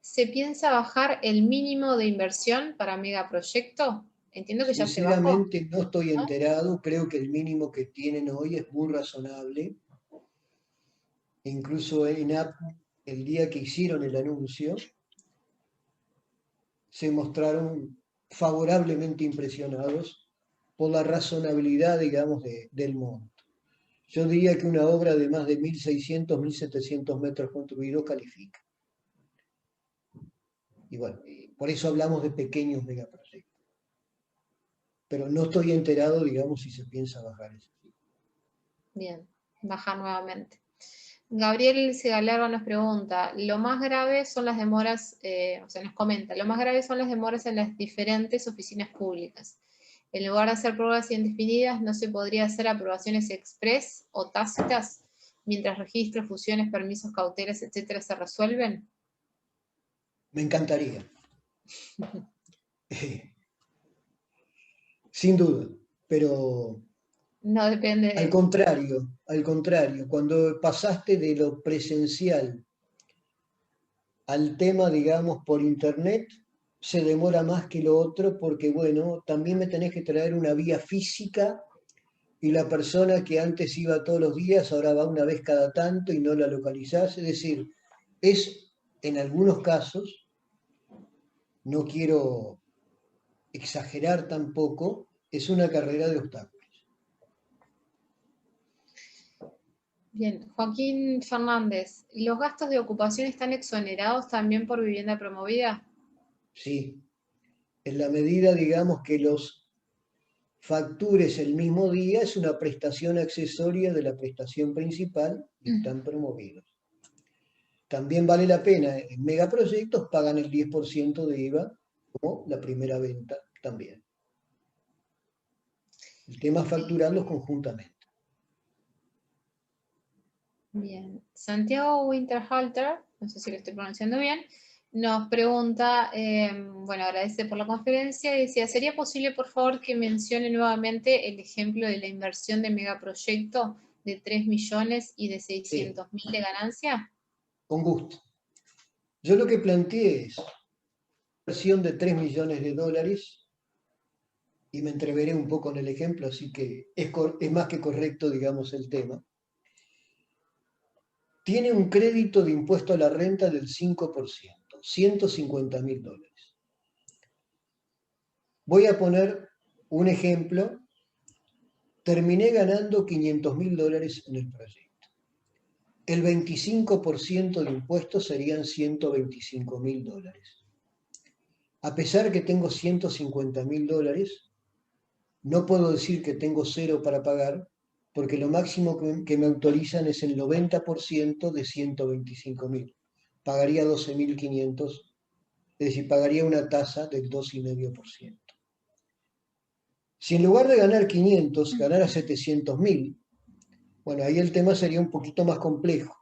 ¿Se piensa bajar el mínimo de inversión para megaproyecto? Entiendo que ya se bajó. Sinceramente no estoy enterado, creo que el mínimo que tienen hoy es muy razonable. Incluso en APU, el día que hicieron el anuncio, se mostraron favorablemente impresionados por la razonabilidad, digamos, del monto. Yo diría que una obra de más de 1.600, 1.700 metros construidos califica. Y bueno, por eso hablamos de pequeños megaproyectos. Pero no estoy enterado, digamos, si se piensa bajar eso. Bien, bajar nuevamente. Gabriel Segalarva nos pregunta, lo más grave son las demoras, nos comenta, lo más grave son las demoras en las diferentes oficinas públicas. En lugar de hacer pruebas indefinidas, ¿no se podría hacer aprobaciones express o tácitas mientras registros, fusiones, permisos, cautelas, etcétera, se resuelven? Me encantaría. Sin duda, pero no depende. Al contrario, cuando pasaste de lo presencial al tema, digamos, por internet, se demora más que lo otro porque, bueno, también me tenés que traer una vía física y la persona que antes iba todos los días ahora va una vez cada tanto y no la localizás. Es decir, es en algunos casos, no quiero exagerar tampoco, es una carrera de obstáculos. Bien, Joaquín Fernández, ¿los gastos de ocupación están exonerados también por vivienda promovida? Sí, en la medida, digamos, que los factures el mismo día, es una prestación accesoria de la prestación principal y están promovidos. También vale la pena, en megaproyectos pagan el 10% de IVA, como la primera venta también. El tema es facturarlos conjuntamente. Bien, Santiago Winterhalter, no sé si lo estoy pronunciando bien, nos pregunta, bueno, agradece por la conferencia y decía, ¿sería posible por favor que mencione nuevamente el ejemplo de la inversión de megaproyecto de 3 millones y de Sí, 600.000 de ganancia? con gusto. Yo lo que planteé es una inversión de 3 millones de dólares y me entreveré un poco en el ejemplo, así que es más que correcto, digamos, el tema. Tiene un crédito de impuesto a la renta del 5%, $150.000. Voy a poner un ejemplo. Terminé ganando $500.000 en el proyecto. El 25% de impuestos serían $125.000. A pesar que tengo $150.000, no puedo decir que tengo cero para pagar, porque lo máximo que me autorizan es el 90% de 125.000. Pagaría 12.500, es decir, pagaría una tasa del 2,5%. Si en lugar de ganar 500, ganara 700.000, bueno, ahí el tema sería un poquito más complejo.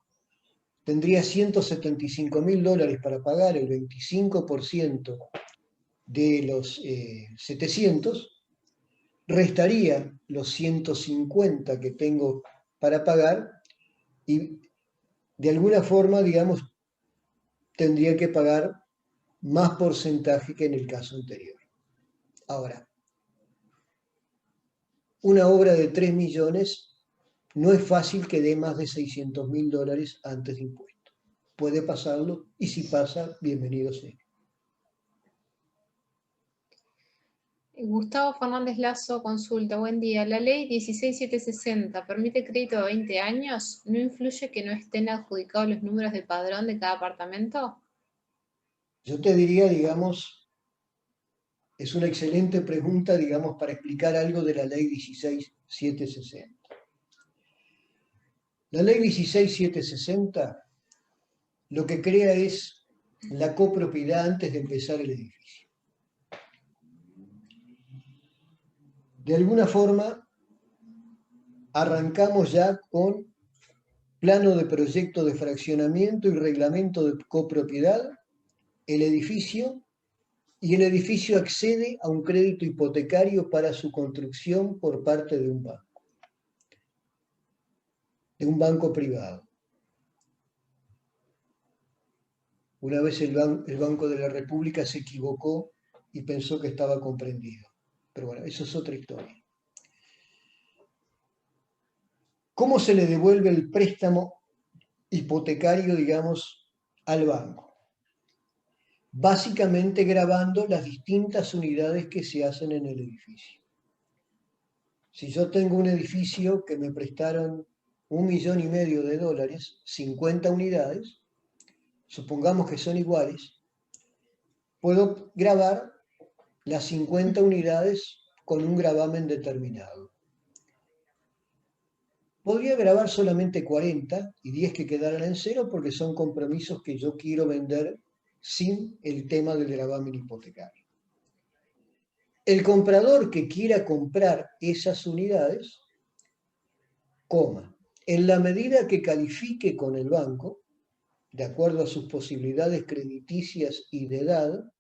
Tendría $175.000 para pagar el 25% de los 700, restaría los 150 que tengo para pagar y de alguna forma, digamos, tendría que pagar más porcentaje que en el caso anterior. Ahora, una obra de 3 millones no es fácil que dé más de $600.000 antes de impuestos. Puede pasarlo y si pasa, bienvenido sea. Gustavo Fernández Lazo consulta, buen día. ¿La ley 16760 permite crédito de 20 años? ¿No influye que no estén adjudicados los números de padrón de cada apartamento? Yo te diría, digamos, es una excelente pregunta, digamos, para explicar algo de la ley 16760. La ley 16760 lo que crea es la copropiedad antes de empezar el edificio. De alguna forma, arrancamos ya con plano de proyecto de fraccionamiento y reglamento de copropiedad, el edificio, y el edificio accede a un crédito hipotecario para su construcción por parte de un banco privado. Una vez el Banco de la República se equivocó y pensó que estaba comprendido. Pero bueno, eso es otra historia. ¿Cómo se le devuelve el préstamo hipotecario, digamos, al banco? Básicamente gravando las distintas unidades que se hacen en el edificio. Si yo tengo un edificio que me prestaron $1,500,000, 50 unidades, supongamos que son iguales, puedo gravar las 50 unidades con un gravamen determinado. Podría grabar solamente 40 y 10 que quedaran en cero porque son compromisos que yo quiero vender sin el tema del gravamen hipotecario. El comprador que quiera comprar esas unidades, en la medida que califique con el banco, de acuerdo a sus posibilidades crediticias y de edad,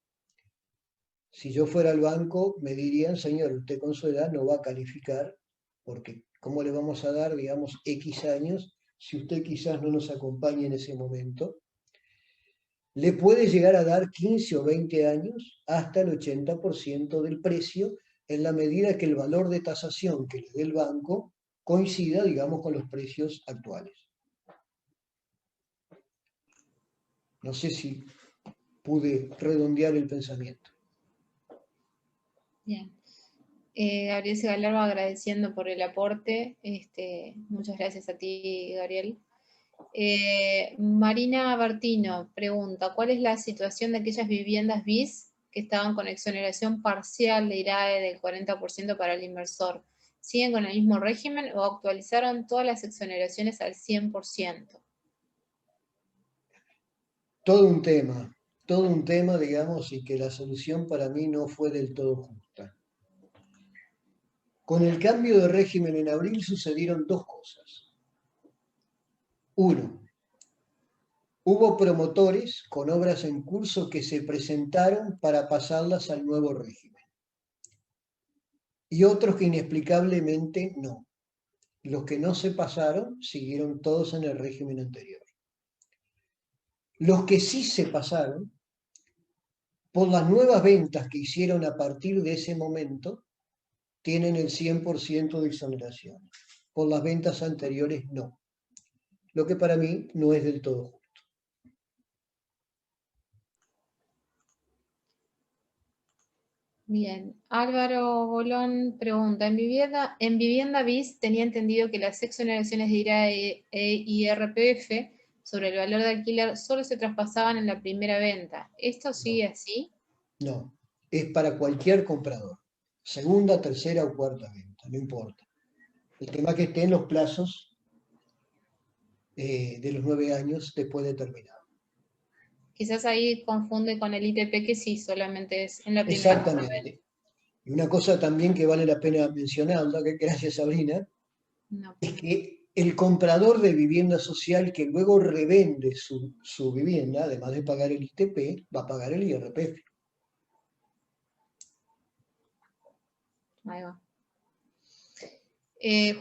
si yo fuera al banco me dirían, señor, usted con su edad no va a calificar porque ¿cómo le vamos a dar, digamos, X años si usted quizás no nos acompañe en ese momento? le puede llegar a dar 15 o 20 años hasta el 80% del precio, en la medida que el valor de tasación que le dé el banco coincida, digamos, con los precios actuales. No sé si pude redondear el pensamiento. Bien. Gabriel Segalarba agradeciendo por el aporte. Muchas gracias a ti, Gabriel. Marina Bertino pregunta, ¿cuál es la situación de aquellas viviendas BIS que estaban con exoneración parcial de IRAE del 40% para el inversor? ¿Siguen con el mismo régimen o actualizaron todas las exoneraciones al 100%? Todo un tema, digamos, y que la solución para mí no fue del todo justa. Con el cambio de régimen en abril sucedieron dos cosas. Uno, hubo promotores con obras en curso que se presentaron para pasarlas al nuevo régimen. Y otros que inexplicablemente no. Los que no se pasaron siguieron todos en el régimen anterior. Los que sí se pasaron, por las nuevas ventas que hicieron a partir de ese momento, tienen el 100% de exoneración. Por las ventas anteriores, no. Lo que para mí no es del todo justo. Bien, Álvaro Bolón pregunta, en vivienda BIS tenía entendido que las exoneraciones de IRAE y IRPF sobre el valor de alquiler solo se traspasaban en la primera venta. ¿Esto sigue así? No, es para cualquier comprador. Segunda, tercera o cuarta venta, no importa. El tema es que esté en los plazos de los 9 años después de terminado. Quizás ahí confunde con el ITP que sí, solamente es en la primera venta. Exactamente. Y una cosa también que vale la pena mencionarla, que gracias Sabrina, No. es que el comprador de vivienda social que luego revende su vivienda, además de pagar el ITP, va a pagar el IRPF. Ahí va.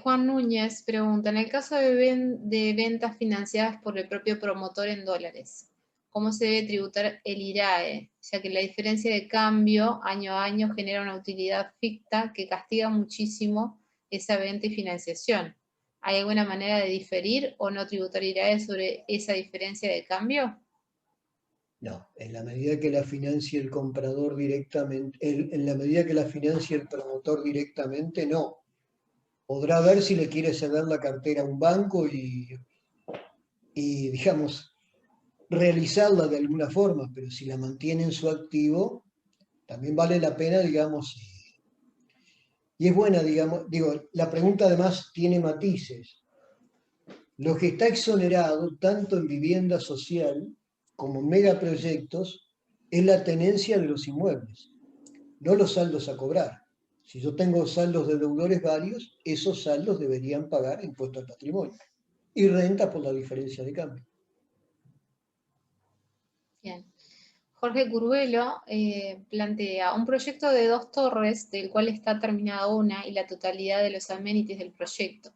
Juan Núñez pregunta, en el caso de ventas financiadas por el propio promotor en dólares, ¿cómo se debe tributar el IRAE? Ya que la diferencia de cambio año a año genera una utilidad ficta que castiga muchísimo esa venta y financiación. ¿Hay alguna manera de diferir o no tributar IRAE sobre esa diferencia de cambio? No, en la medida que la financie el comprador directamente, en la medida que la financie el promotor directamente, no. Podrá ver si le quiere ceder la cartera a un banco y digamos, realizarla de alguna forma, pero si la mantiene en su activo, también vale la pena, digamos, y es buena, digamos, digo, la pregunta además tiene matices. Lo que está exonerado, tanto en vivienda social como en megaproyectos, es la tenencia de los inmuebles, no los saldos a cobrar. Si yo tengo saldos de deudores varios, esos saldos deberían pagar impuesto al patrimonio y renta por la diferencia de cambio. Bien. Jorge Curvelo plantea un proyecto de 2 torres, del cual está terminada una y la totalidad de los amenities del proyecto.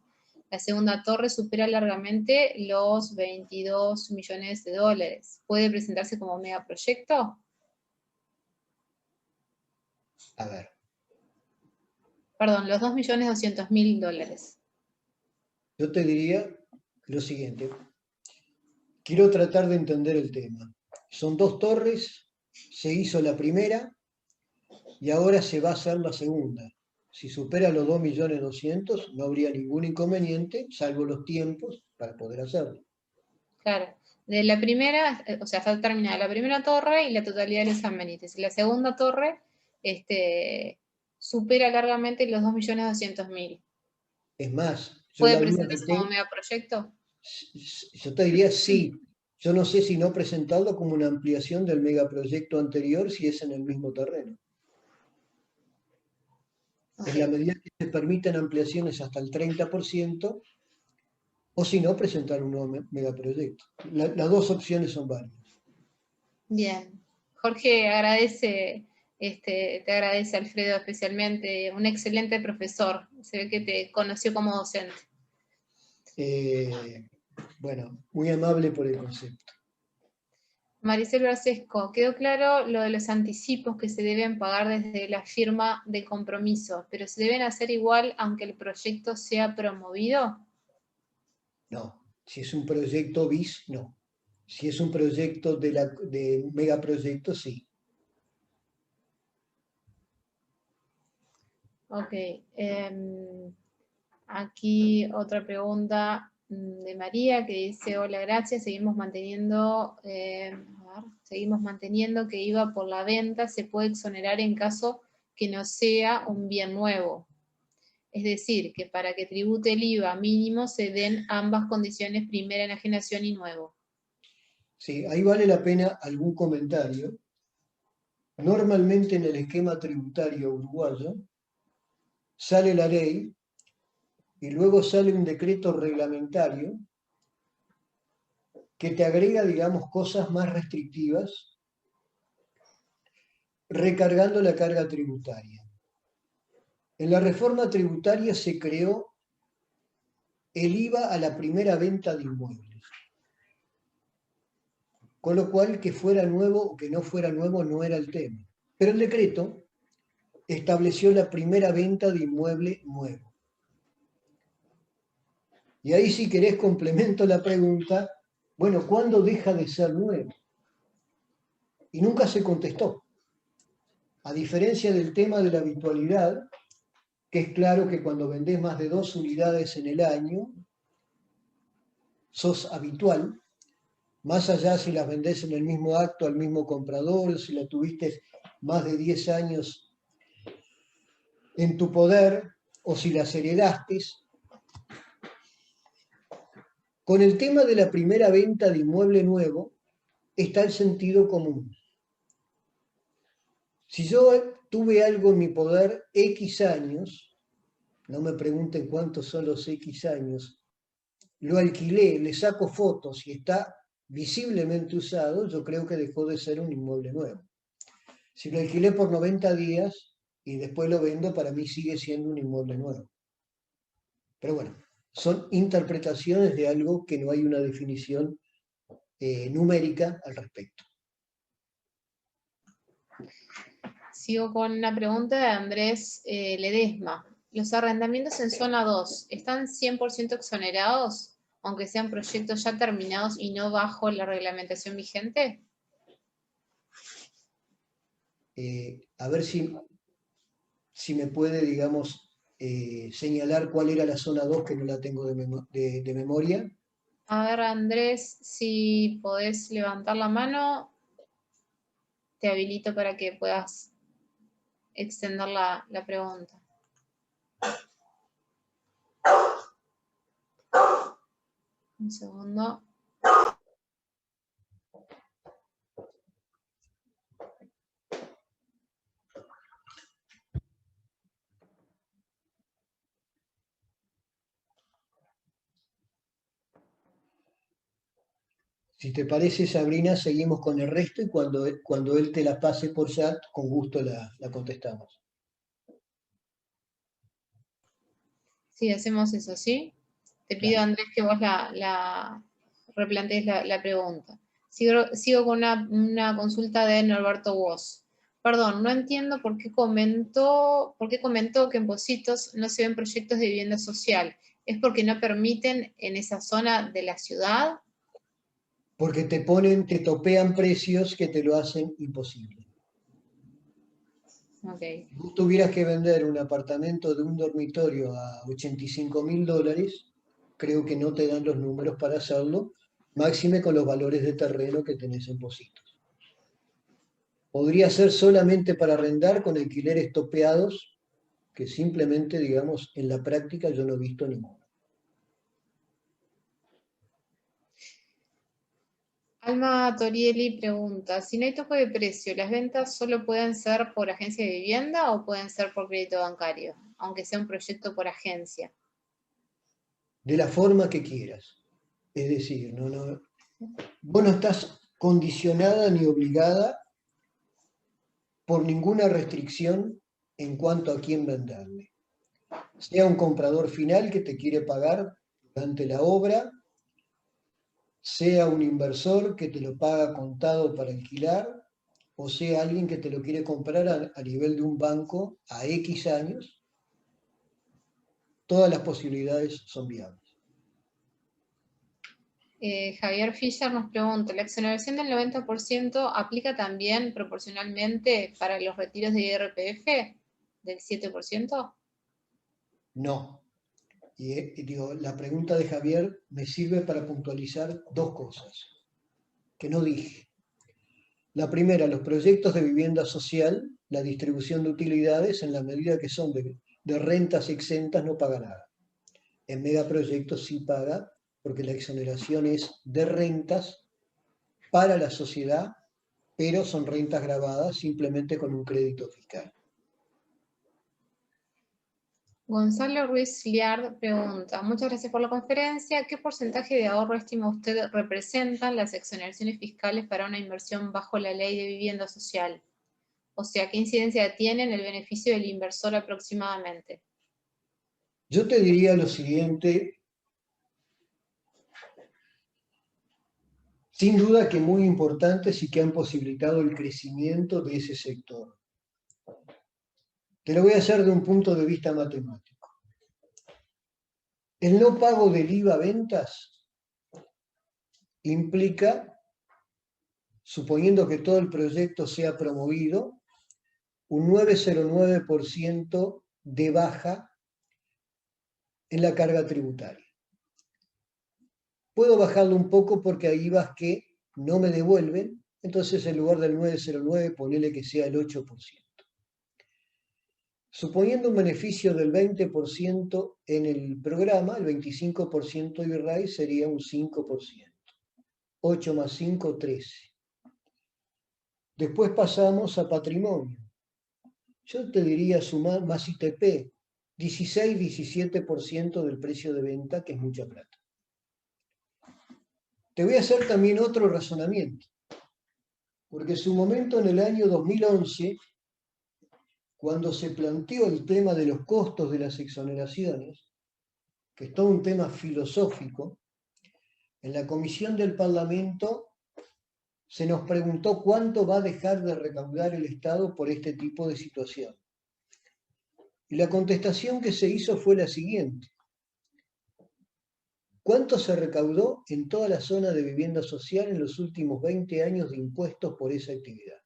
La segunda torre supera largamente los 22 millones de dólares. ¿Puede presentarse como megaproyecto? A ver, Perdón, los 2.200.000 dólares. yo te diría lo siguiente. Quiero tratar de entender el tema. Son 2 torres, se hizo la primera y ahora se va a hacer la segunda. Si supera los 2.200.000, no habría ningún inconveniente, salvo los tiempos, para poder hacerlo. Claro. De la primera, o sea, está terminada la primera torre y la totalidad de los amenities. La segunda torre supera largamente los 2.200.000. Es más, yo ¿Puede la duda que presentarse como tengo, megaproyecto? yo te diría sí. Yo no sé si no presentarlo como una ampliación del megaproyecto anterior si es en el mismo terreno. Ok. En la medida que se permiten ampliaciones hasta el 30%, o si no, presentar un nuevo megaproyecto. Las dos opciones son válidas. Bien. Jorge te agradece Alfredo especialmente, un excelente profesor. Se ve que te conoció como docente. Bueno, muy amable por el concepto. Maricel Brasesco, quedó claro lo de los anticipos que se deben pagar desde la firma de compromiso, pero ¿se deben hacer igual aunque el proyecto sea promovido? No. Si es un proyecto bis, no. Si es un proyecto de megaproyecto, sí. Ok. Aquí otra pregunta de María que dice, hola, gracias, seguimos manteniendo que IVA por la venta se puede exonerar en caso que no sea un bien nuevo. Es decir, que para que tribute el IVA mínimo se den ambas condiciones, primera enajenación y nuevo. Sí, ahí vale la pena algún comentario. Normalmente en el esquema tributario uruguayo sale la ley y luego sale un decreto reglamentario que te agrega, digamos, cosas más restrictivas, recargando la carga tributaria. En la reforma tributaria se creó el IVA a la primera venta de inmuebles. Con lo cual, que fuera nuevo o que no fuera nuevo no era el tema. Pero el decreto estableció la primera venta de inmueble nuevo. Y ahí, si querés, complemento la pregunta, bueno, ¿cuándo deja de ser nuevo? Y nunca se contestó. A diferencia del tema de la habitualidad, que es claro que cuando vendés más de 2 unidades en el año, sos habitual, más allá si las vendés en el mismo acto al mismo comprador, si la tuviste más de 10 años en tu poder o si las heredaste. Con el tema de la primera venta de inmueble nuevo está el sentido común. Si yo tuve algo en mi poder X años, no me pregunten cuántos son los X años, lo alquilé, le saco fotos y está visiblemente usado, yo creo que dejó de ser un inmueble nuevo. Si lo alquilé por 90 días y después lo vendo, para mí sigue siendo un inmueble nuevo. Pero bueno, son interpretaciones de algo que no hay una definición numérica al respecto. Sigo con una pregunta de Andrés Ledesma. ¿Los arrendamientos en zona 2 están 100% exonerados, aunque sean proyectos ya terminados y no bajo la reglamentación vigente? A ver si me puede, digamos, señalar cuál era la zona 2 que no la tengo de memoria. A ver, Andrés, si podés levantar la mano, te habilito para que puedas extender la pregunta. Un segundo. Si te parece, Sabrina, seguimos con el resto y cuando él te la pase por chat, con gusto la contestamos. Sí, hacemos eso, ¿sí? Te pido, Claro. Andrés, que vos la replantees la pregunta. Sigo con una consulta de Norberto Woz. Perdón, no entiendo por qué comentó que en Pocitos no se ven proyectos de vivienda social. ¿Es porque no permiten en esa zona de la ciudad? Porque te topean precios que te lo hacen imposible. Ok. Si vos tuvieras que vender un apartamento de un dormitorio a $85.000, creo que no te dan los números para hacerlo, máxime con los valores de terreno que tenés en Pocitos. Podría ser solamente para arrendar con alquileres topeados, que simplemente, digamos, en la práctica yo no he visto ninguno. Alma Torieli pregunta, si no hay tope de precio, ¿las ventas solo pueden ser por agencia de vivienda o pueden ser por crédito bancario, aunque sea un proyecto por agencia? De la forma que quieras. Es decir, vos no estás condicionada ni obligada por ninguna restricción en cuanto a quién venderle. Sea un comprador final que te quiere pagar durante la obra, sea un inversor que te lo paga contado para alquilar, o sea alguien que te lo quiere comprar a nivel de un banco a X años, todas las posibilidades son viables. Javier Fischer nos pregunta, ¿la exoneración del 90% aplica también proporcionalmente para los retiros de IRPF del 7%? No. Y digo, la pregunta de Javier me sirve para puntualizar dos cosas que no dije. La primera, los proyectos de vivienda social, la distribución de utilidades, en la medida que son de rentas exentas, no paga nada. En megaproyectos sí paga, porque la exoneración es de rentas para la sociedad, pero son rentas grabadas simplemente con un crédito fiscal. Gonzalo Ruiz Liard pregunta, muchas gracias por la conferencia. ¿Qué porcentaje de ahorro estima usted representan las exoneraciones fiscales para una inversión bajo la ley de vivienda social? O sea, ¿qué incidencia tiene en el beneficio del inversor aproximadamente? Yo te diría lo siguiente, sin duda que muy importantes y que han posibilitado el crecimiento de ese sector. Te lo voy a hacer de un punto de vista matemático. El no pago del IVA a ventas implica, suponiendo que todo el proyecto sea promovido, un 9,09% de baja en la carga tributaria. Puedo bajarlo un poco porque hay IVAs que no me devuelven, entonces en lugar del 9,09, ponele que sea el 8%. Suponiendo un beneficio del 20% en el programa, el 25% de IRAI sería un 5%. 8 más 5, 13. Después pasamos a patrimonio. Yo te diría sumar más ITP, 16-17% del precio de venta, que es mucha plata. Te voy a hacer también otro razonamiento, porque en su momento en el año 2011, cuando se planteó el tema de los costos de las exoneraciones, que es todo un tema filosófico, en la comisión del Parlamento se nos preguntó cuánto va a dejar de recaudar el Estado por este tipo de situación. Y la contestación que se hizo fue la siguiente. ¿Cuánto se recaudó en toda la zona de vivienda social en los últimos 20 años de impuestos por esa actividad?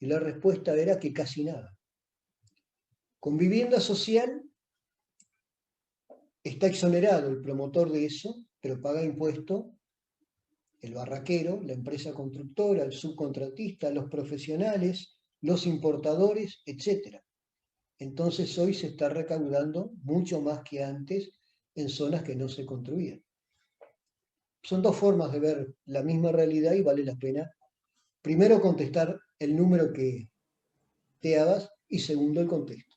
Y la respuesta era que casi nada. Con vivienda social está exonerado el promotor de eso, pero paga impuesto el barraquero, la empresa constructora, el subcontratista, los profesionales, los importadores, etc. Entonces hoy se está recaudando mucho más que antes en zonas que no se construían. Son dos formas de ver la misma realidad y vale la pena, primero, contestar el número que te hagas y segundo, el contexto.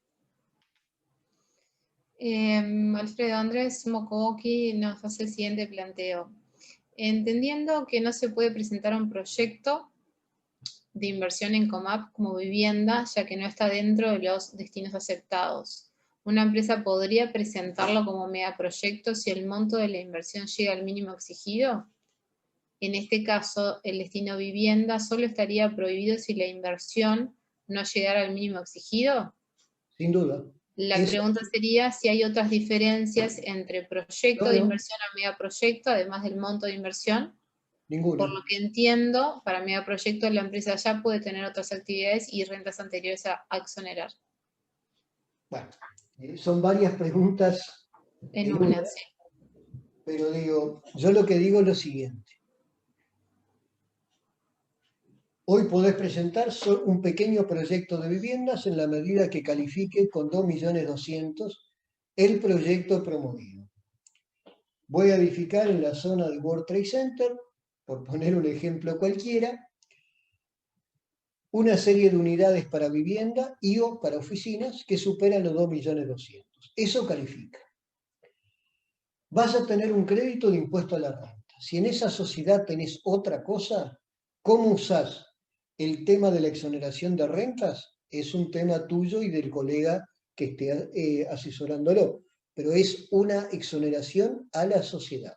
Alfredo Andrés Mokoki nos hace el siguiente planteo. Entendiendo que no se puede presentar un proyecto de inversión en Comap como vivienda, ya que no está dentro de los destinos aceptados, ¿una empresa podría presentarlo como megaproyecto si el monto de la inversión llega al mínimo exigido? En este caso, el destino vivienda solo estaría prohibido si la inversión no llegara al mínimo exigido. Sin duda. La pregunta sería si hay otras diferencias entre proyecto de inversión a megaproyecto, además del monto de inversión. Ninguna. Por lo que entiendo, para megaproyecto la empresa ya puede tener otras actividades y rentas anteriores a exonerar. Bueno, son varias preguntas En una, sí. Pero digo, yo lo que digo es lo siguiente. Hoy podés presentar un pequeño proyecto de viviendas en la medida que califique con 2.200.000 el proyecto promovido. Voy a edificar en la zona del World Trade Center, por poner un ejemplo cualquiera, una serie de unidades para vivienda y o para oficinas que superan los 2.200.000. Eso califica. Vas a tener un crédito de impuesto a la renta. Si en esa sociedad tenés otra cosa, ¿cómo usás el tema de la exoneración de rentas? Es un tema tuyo y del colega que esté asesorándolo, pero es una exoneración a la sociedad.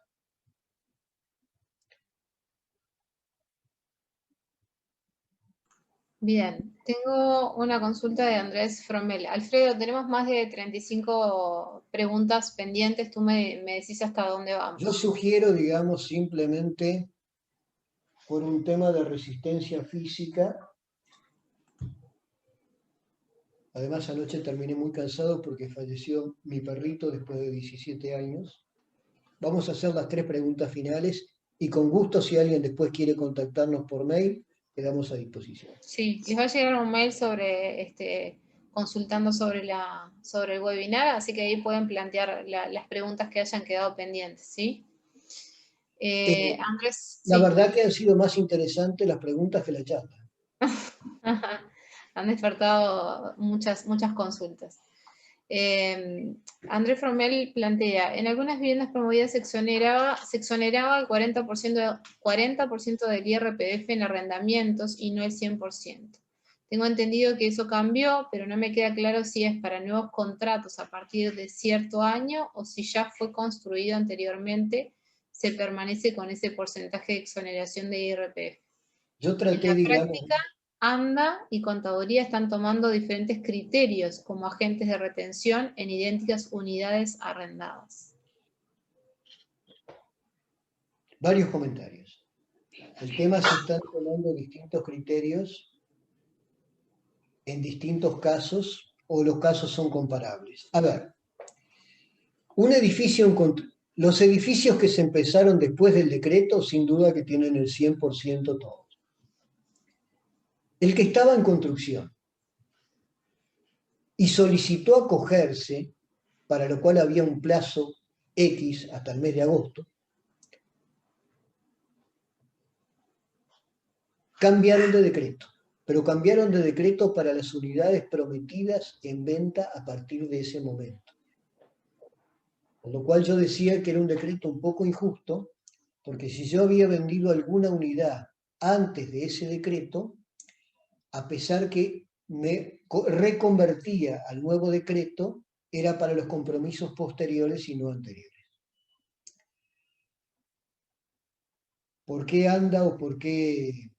Bien, tengo una consulta de Andrés Fromel. Alfredo, tenemos más de 35 preguntas pendientes, tú me decís hasta dónde Yo vamos. sugiero, digamos, simplemente por un tema de resistencia física. Además, anoche terminé muy cansado porque falleció mi perrito después de 17 años. Vamos a hacer las 3 preguntas finales y con gusto, si alguien después quiere contactarnos por mail, quedamos a disposición. Sí, les va a llegar un mail sobre consultando sobre el webinar, así que ahí pueden plantear las preguntas que hayan quedado pendientes, ¿sí? Andrés, La sí. verdad que han sido más interesantes las preguntas que la charla. Han despertado muchas consultas. Andrés Fromel plantea, en algunas viviendas promovidas se exoneraba el 40% del IRPF en arrendamientos y no el 100%. Tengo entendido que eso cambió, pero no me queda claro si es para nuevos contratos a partir de cierto año o si ya fue construido anteriormente, se permanece con ese porcentaje de exoneración de IRPF. Yo En traté, la digamos, práctica, ANDA y Contaduría están tomando diferentes criterios como agentes de retención en idénticas unidades arrendadas. varios comentarios. El tema se están tomando distintos criterios en distintos casos o los casos son comparables. A ver, un edificio, los edificios que se empezaron después del decreto, sin duda que tienen el 100% todos. El que estaba en construcción y solicitó acogerse, para lo cual había un plazo X hasta el mes de agosto, cambiaron de decreto, pero cambiaron de decreto para las unidades prometidas en venta a partir de ese momento. Con lo cual yo decía que era un decreto un poco injusto, porque si yo había vendido alguna unidad antes de ese decreto, a pesar que me reconvertía al nuevo decreto, era para los compromisos posteriores y no anteriores. ¿Por qué anda o por qué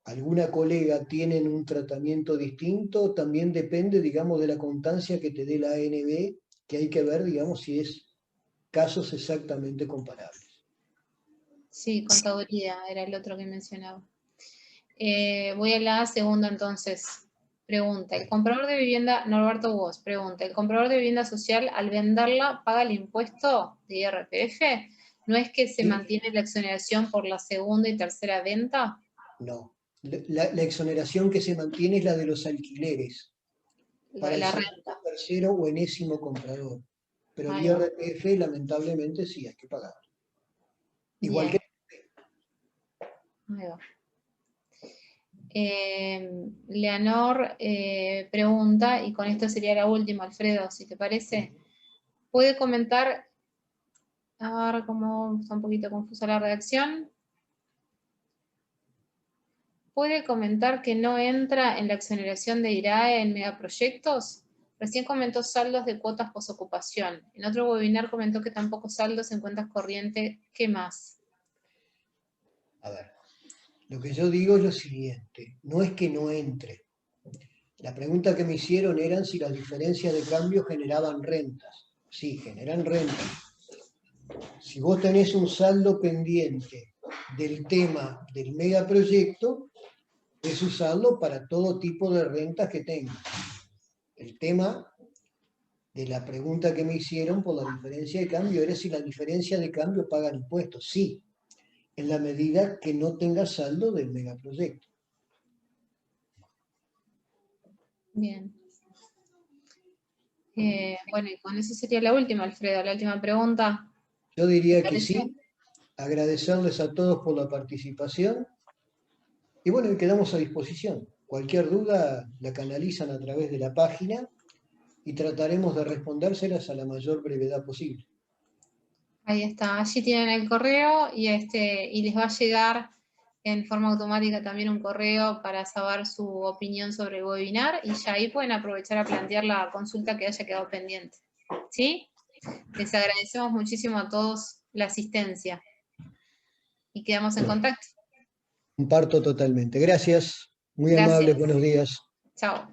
alguna colega tienen un tratamiento distinto? También depende, digamos, de la constancia que te dé la ANB, que hay que ver, digamos, si es casos exactamente comparables. Sí, Contaduría era el otro que mencionaba. Voy a la segunda entonces. Pregunta, el comprador de vivienda, Norberto Vos, pregunta, ¿el comprador de vivienda social al venderla paga el impuesto de IRPF? ¿No es que se ¿Sí? mantiene la exoneración por la segunda y tercera venta? No. La exoneración que se mantiene es la de los alquileres para el La segundo, renta. tercero o enésimo comprador. Pero el Ahí va. IRPF, lamentablemente, sí hay que pagar. Igual que... Bien, ahí va. Leonor pregunta, y con esto sería la última, Alfredo, si te parece, ¿puede comentar, a ver cómo está un poquito confusa la redacción? ¿Puede comentar que no entra en la exoneración de IRAE en megaproyectos? Recién comentó saldos de cuotas posocupación. En otro webinar comentó que tampoco saldos en cuentas corrientes. ¿Qué más? A ver, lo que yo digo es lo siguiente, no es que no entre. La pregunta que me hicieron eran si las diferencias de cambio generaban rentas. Sí, generan rentas. Si vos tenés un saldo pendiente del tema del megaproyecto, es usarlo para todo tipo de rentas que tengas. El tema de la pregunta que me hicieron por la diferencia de cambio era si la diferencia de cambio pagan impuestos. Sí, en la medida que no tenga saldo del megaproyecto. Bien. Bueno, y con eso sería la última, Alfredo, la última pregunta. Yo ¿Te diría que parece? sí, agradecerles a todos por la participación y bueno, quedamos a disposición. Cualquier duda la canalizan a través de la página y trataremos de respondérselas a la mayor brevedad posible. Ahí está, allí tienen el correo y les va a llegar en forma automática también un correo para saber su opinión sobre el webinar y ya ahí pueden aprovechar a plantear la consulta que haya quedado pendiente. ¿Sí? Les agradecemos muchísimo a todos la asistencia y quedamos en contacto. Comparto totalmente. Gracias. Muy amable, Gracias. buenos días. Chao.